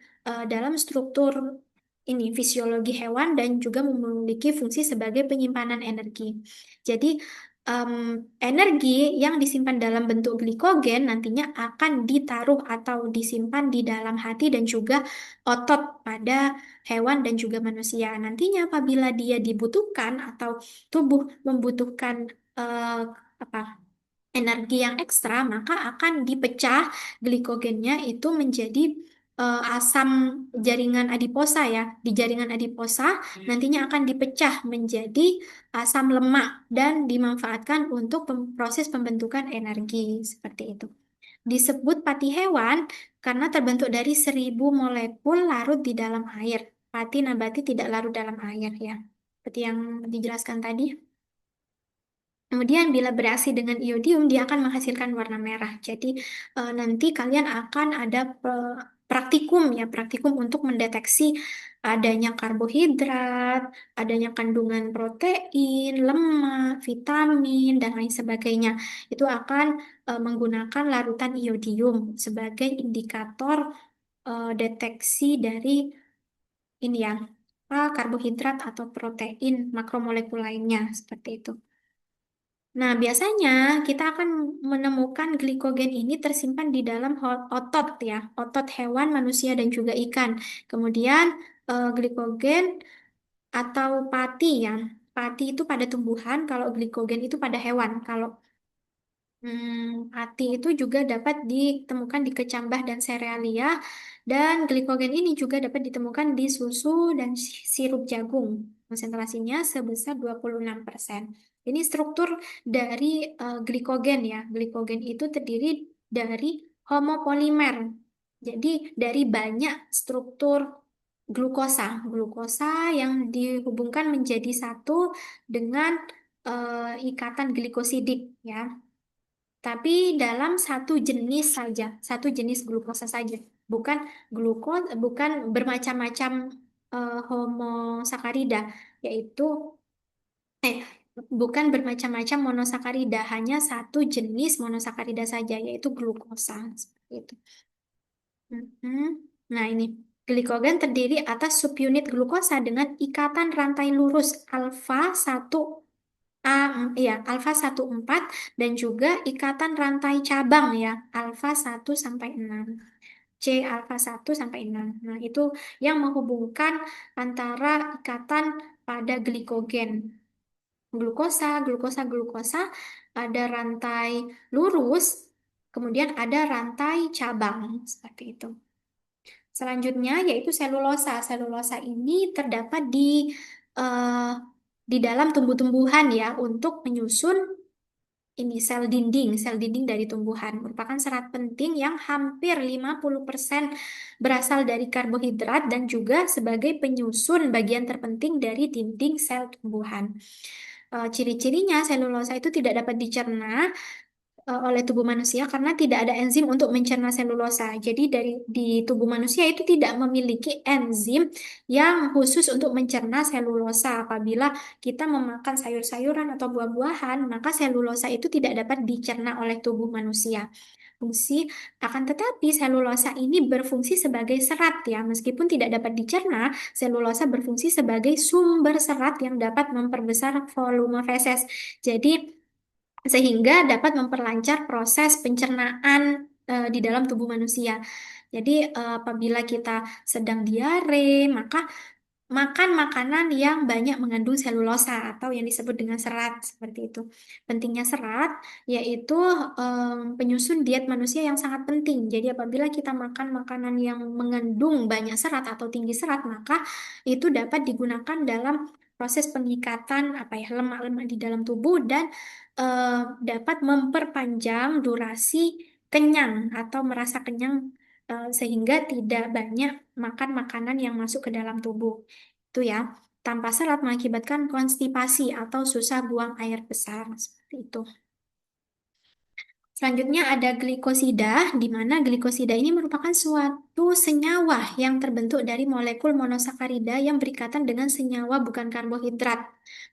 dalam struktur ini fisiologi hewan dan juga memiliki fungsi sebagai penyimpanan energi. Jadi em, energi yang disimpan dalam bentuk glikogen nantinya akan ditaruh atau disimpan di dalam hati dan juga otot pada hewan dan juga manusia. Nantinya apabila dia dibutuhkan atau tubuh membutuhkan eh, apa energi yang ekstra, maka akan dipecah glikogennya itu menjadi asam jaringan adiposa ya. Di jaringan adiposa nantinya akan dipecah menjadi asam lemak dan dimanfaatkan untuk proses pembentukan energi seperti itu. Disebut pati hewan karena terbentuk dari 1.000 molekul larut di dalam air. Pati nabati tidak larut dalam air ya. Seperti yang dijelaskan tadi. Kemudian bila bereaksi dengan iodium, dia akan menghasilkan warna merah. Jadi nanti kalian akan ada praktikum ya, praktikum untuk mendeteksi adanya karbohidrat, adanya kandungan protein, lemak, vitamin, dan lain sebagainya. Itu akan menggunakan larutan iodium sebagai indikator deteksi dari ini ya, karbohidrat atau protein makromolekul lainnya seperti itu. Nah, biasanya kita akan menemukan glikogen ini tersimpan di dalam otot ya, otot hewan, manusia, dan juga ikan. Kemudian glikogen atau pati ya, pati itu pada tumbuhan, kalau glikogen itu pada hewan. Kalau pati itu juga dapat ditemukan di kecambah dan serealia, dan glikogen ini juga dapat ditemukan di susu dan sirup jagung. Konsentrasinya sebesar 26%. Ini struktur dari glikogen ya. Glikogen itu terdiri dari homopolimer. Jadi dari banyak struktur glukosa. Glukosa yang dihubungkan menjadi satu dengan ikatan glikosidik ya. Tapi dalam satu jenis saja, satu jenis glukosa saja, bukan bukan bermacam-macam homosakarida, yaitu eh bukan bermacam-macam monosakarida, hanya satu jenis monosakarida saja, yaitu glukosa. Seperti itu. Mhm. Nah, ini glikogen terdiri atas subunit glukosa dengan ikatan rantai lurus alfa 1 iya, alfa 1,4 dan juga ikatan rantai cabang ya, alfa 1 sampai 6. C alfa 1 sampai 6. Nah, itu yang menghubungkan antara ikatan pada glikogen. Glukosa, ada rantai lurus, kemudian ada rantai cabang, seperti itu. Selanjutnya yaitu selulosa. Selulosa ini terdapat eh, di dalam tumbuh-tumbuhan ya untuk menyusun ini sel dinding dari tumbuhan merupakan serat penting yang hampir 50% berasal dari karbohidrat dan juga sebagai penyusun bagian terpenting dari dinding sel tumbuhan. Ciri-cirinya selulosa itu tidak dapat dicerna oleh tubuh manusia karena tidak ada enzim untuk mencerna selulosa. Jadi di tubuh manusia itu tidak memiliki enzim yang khusus untuk mencerna selulosa. Apabila kita memakan sayur-sayuran atau buah-buahan, maka selulosa itu tidak dapat dicerna oleh tubuh manusia. Fungsi akan tetapi selulosa ini berfungsi sebagai serat ya. Meskipun tidak dapat dicerna, selulosa berfungsi sebagai sumber serat yang dapat memperbesar volume feses. Jadi sehingga dapat memperlancar proses pencernaan di dalam tubuh manusia. Jadi, apabila kita sedang diare, maka makan makanan yang banyak mengandung selulosa atau yang disebut dengan serat seperti itu. Pentingnya serat yaitu penyusun diet manusia yang sangat penting. Jadi, apabila kita makan makanan yang mengandung banyak serat atau tinggi serat, maka itu dapat digunakan dalam proses pengikatan apa ya lemak-lemak di dalam tubuh dan dapat memperpanjang durasi kenyang atau merasa kenyang sehingga tidak banyak makan makanan yang masuk ke dalam tubuh. Itu ya. Tanpa serat mengakibatkan konstipasi atau susah buang air besar seperti itu. Selanjutnya ada glikosida, di mana glikosida ini merupakan suatu senyawa yang terbentuk dari molekul monosakarida yang berikatan dengan senyawa bukan karbohidrat.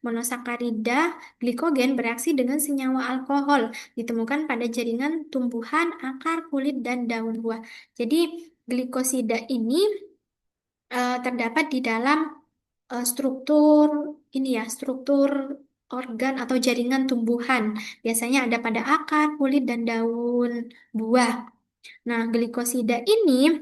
Monosakarida glikogen bereaksi dengan senyawa alkohol, ditemukan pada jaringan tumbuhan, akar, kulit, dan daun buah. Jadi, glikosida ini terdapat di dalam struktur ini ya, struktur organ atau jaringan tumbuhan. Biasanya ada pada akar, kulit, dan daun buah. Nah, glikosida ini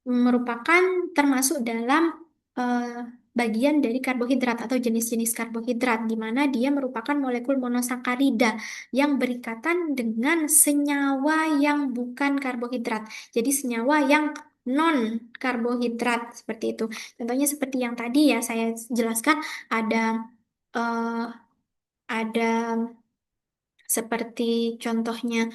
merupakan termasuk dalam eh, bagian dari karbohidrat atau jenis-jenis karbohidrat, di mana dia merupakan molekul monosakarida yang berikatan dengan senyawa yang bukan karbohidrat. Jadi senyawa yang non karbohidrat seperti itu. Contohnya seperti yang tadi ya saya jelaskan ada eh, ada seperti contohnya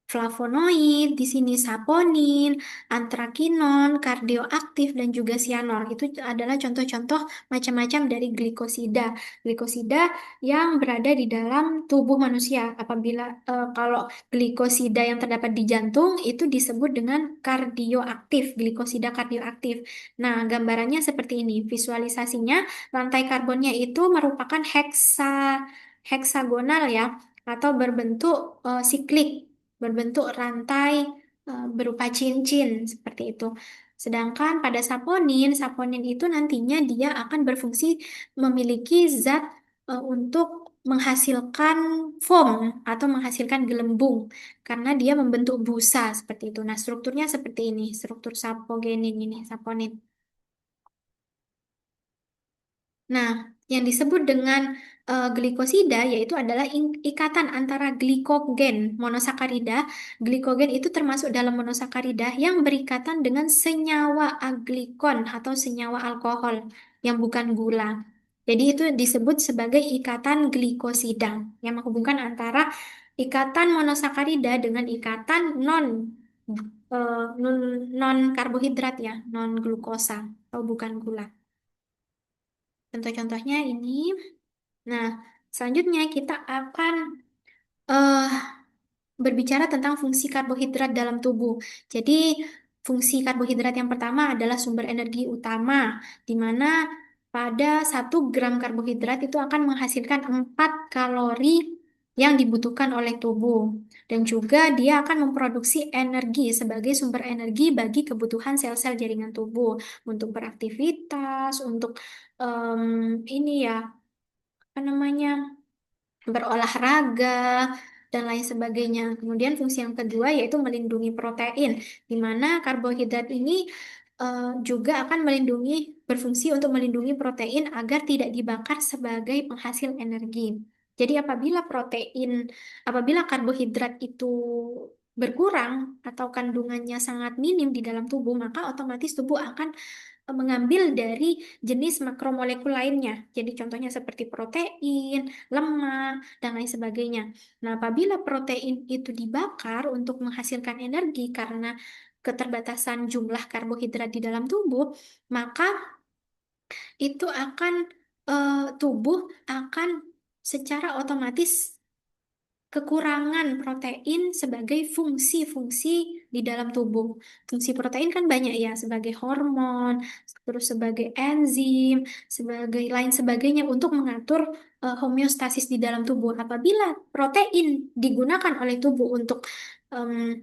flavonoid, di sini saponin, antrakinon, kardioaktif, dan juga sianor. Itu adalah contoh-contoh macam-macam dari glikosida. Glikosida yang berada di dalam tubuh manusia. Apabila kalau glikosida yang terdapat di jantung itu disebut dengan kardioaktif, glikosida kardioaktif. Nah, gambarannya seperti ini. Visualisasinya, rantai karbonnya itu merupakan heksagonal ya, atau berbentuk siklik, berbentuk rantai berupa cincin seperti itu. Sedangkan pada saponin, saponin itu nantinya dia akan berfungsi memiliki zat untuk menghasilkan foam atau menghasilkan gelembung karena dia membentuk busa seperti itu. Nah, strukturnya seperti ini, struktur sapogenin ini, saponin. Nah, yang disebut dengan glikosida yaitu adalah ikatan antara glikogen monosakarida. Glikogen itu termasuk dalam monosakarida yang berikatan dengan senyawa aglikon atau senyawa alkohol yang bukan gula. Jadi itu disebut sebagai ikatan glikosida yang menghubungkan antara ikatan monosakarida dengan ikatan non karbohidrat ya, non glukosa atau bukan gula. Contoh-contohnya ini. Nah, selanjutnya kita akan eh, berbicara tentang fungsi karbohidrat dalam tubuh. Jadi, fungsi karbohidrat yang pertama adalah sumber energi utama, di mana pada 1 gram karbohidrat itu akan menghasilkan 4 kalori yang dibutuhkan oleh tubuh. Dan juga dia akan memproduksi energi sebagai sumber energi bagi kebutuhan sel-sel jaringan tubuh untuk beraktivitas, untuk ini ya, apa namanya? Berolahraga, dan lain sebagainya. Kemudian fungsi yang kedua yaitu melindungi protein, di mana karbohidrat ini juga akan berfungsi untuk melindungi protein agar tidak dibakar sebagai penghasil energi. Jadi apabila karbohidrat itu berkurang atau kandungannya sangat minim di dalam tubuh, maka otomatis tubuh akan mengambil dari jenis makromolekul lainnya. Jadi contohnya seperti protein, lemak, dan lain sebagainya. Nah, apabila protein itu dibakar untuk menghasilkan energi karena keterbatasan jumlah karbohidrat di dalam tubuh, maka itu akan tubuh akan secara otomatis kekurangan protein sebagai fungsi-fungsi di dalam tubuh. Fungsi protein kan banyak ya, sebagai hormon, terus sebagai enzim, sebagai lain sebagainya untuk mengatur homeostasis di dalam tubuh. Apabila protein digunakan oleh tubuh untuk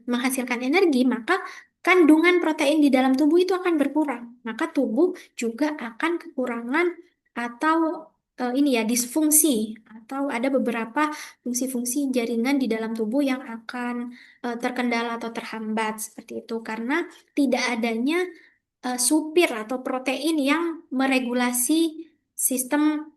menghasilkan energi, maka kandungan protein di dalam tubuh itu akan berkurang. Maka tubuh juga akan kekurangan atau ini ya disfungsi atau ada beberapa fungsi-fungsi jaringan di dalam tubuh yang akan terkendala atau terhambat seperti itu karena tidak adanya supir atau protein yang meregulasi sistem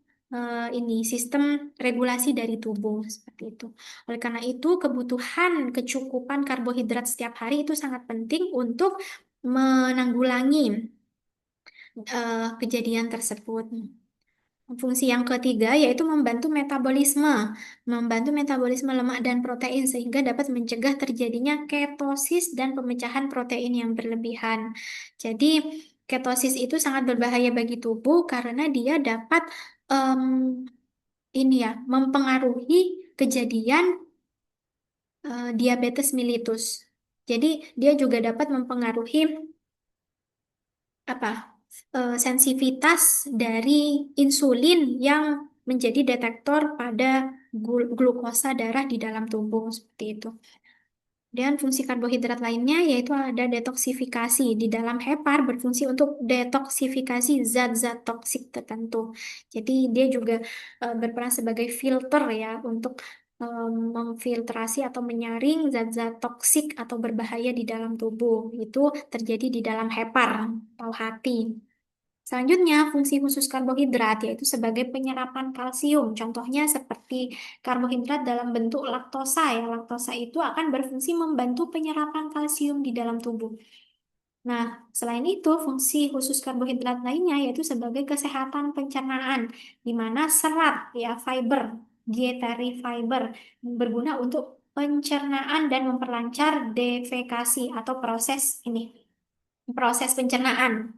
sistem regulasi dari tubuh seperti itu. Oleh karena itu, kebutuhan kecukupan karbohidrat setiap hari itu sangat penting untuk menanggulangi kejadian tersebut. Fungsi yang ketiga yaitu membantu metabolisme lemak dan protein sehingga dapat mencegah terjadinya ketosis dan pemecahan protein yang berlebihan. Jadi, ketosis itu sangat berbahaya bagi tubuh karena dia dapat em, mempengaruhi kejadian diabetes mellitus. Jadi, dia juga dapat mempengaruhi apa sensitivitas dari insulin yang menjadi detektor pada glukosa darah di dalam tubuh seperti itu. Dan fungsi karbohidrat lainnya yaitu ada detoksifikasi. Di dalam hepar berfungsi untuk detoksifikasi zat-zat toksik tertentu. Jadi dia juga berperan sebagai filter ya untuk memfiltrasi atau menyaring zat-zat toksik atau berbahaya di dalam tubuh. Itu terjadi di dalam hepar atau hati. Selanjutnya, fungsi khusus karbohidrat yaitu sebagai penyerapan kalsium. Contohnya seperti karbohidrat dalam bentuk laktosa ya. Laktosa itu akan berfungsi membantu penyerapan kalsium di dalam tubuh. Nah, selain itu, fungsi khusus karbohidrat lainnya yaitu sebagai kesehatan pencernaan, di mana serat ya fiber, dietary fiber berguna untuk pencernaan dan memperlancar defekasi atau proses pencernaan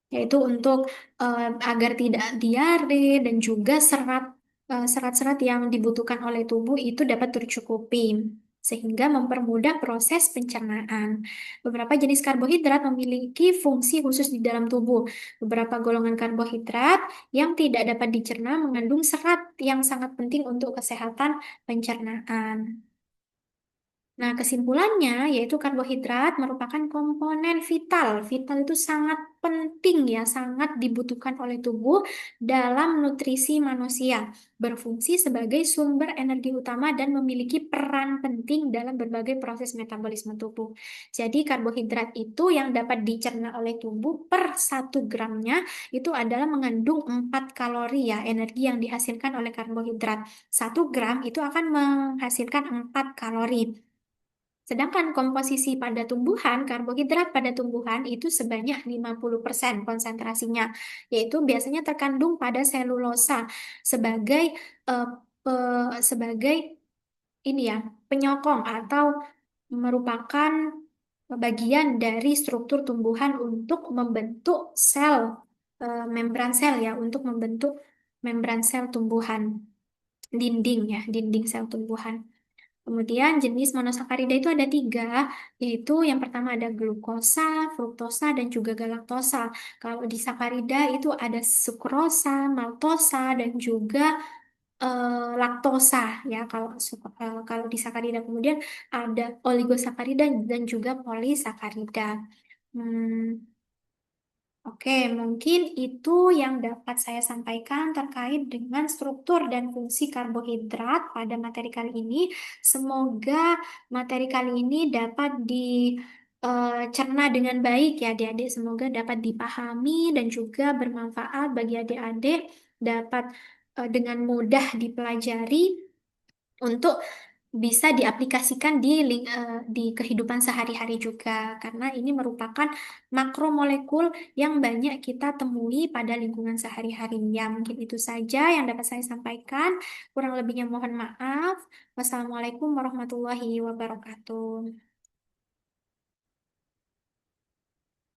yaitu untuk agar tidak diare dan juga serat-serat yang dibutuhkan oleh tubuh itu dapat tercukupi sehingga mempermudah proses pencernaan. Beberapa jenis karbohidrat memiliki fungsi khusus di dalam tubuh. Beberapa golongan karbohidrat yang tidak dapat dicerna mengandung serat yang sangat penting untuk kesehatan pencernaan. Nah, kesimpulannya yaitu karbohidrat merupakan komponen vital. Vital itu sangat penting ya, sangat dibutuhkan oleh tubuh dalam nutrisi manusia. Berfungsi sebagai sumber energi utama dan memiliki peran penting dalam berbagai proses metabolisme tubuh. Jadi karbohidrat itu yang dapat dicerna oleh tubuh per 1 gramnya itu adalah mengandung 4 kalori ya, energi yang dihasilkan oleh karbohidrat. 1 gram itu akan menghasilkan 4 kalori. Sedangkan komposisi pada tumbuhan, karbohidrat pada tumbuhan itu sebanyak 50% konsentrasinya, yaitu biasanya terkandung pada selulosa sebagai eh, sebagai ini ya, penyokong atau merupakan bagian dari struktur tumbuhan untuk membentuk membran sel ya, untuk membentuk membran sel tumbuhan, dinding ya, dinding sel tumbuhan. Kemudian jenis monosakarida itu ada 3, yaitu yang pertama ada glukosa, fruktosa, dan juga galaktosa. Kalau di sakarida itu ada sukrosa, maltosa, dan juga laktosa ya. Kalau di sakarida kemudian ada oligosakarida dan juga polisakarida. Hmm, Oke, mungkin itu yang dapat saya sampaikan terkait dengan struktur dan fungsi karbohidrat pada materi kali ini. Semoga materi kali ini dapat dicerna dengan baik ya adik-adik. Semoga dapat dipahami dan juga bermanfaat bagi adik-adik, dapat dengan mudah dipelajari untuk bisa diaplikasikan di kehidupan sehari-hari juga karena ini merupakan makromolekul yang banyak kita temui pada lingkungan sehari-hari. Ya, mungkin itu saja yang dapat saya sampaikan. Kurang lebihnya mohon maaf. Wassalamualaikum warahmatullahi wabarakatuh.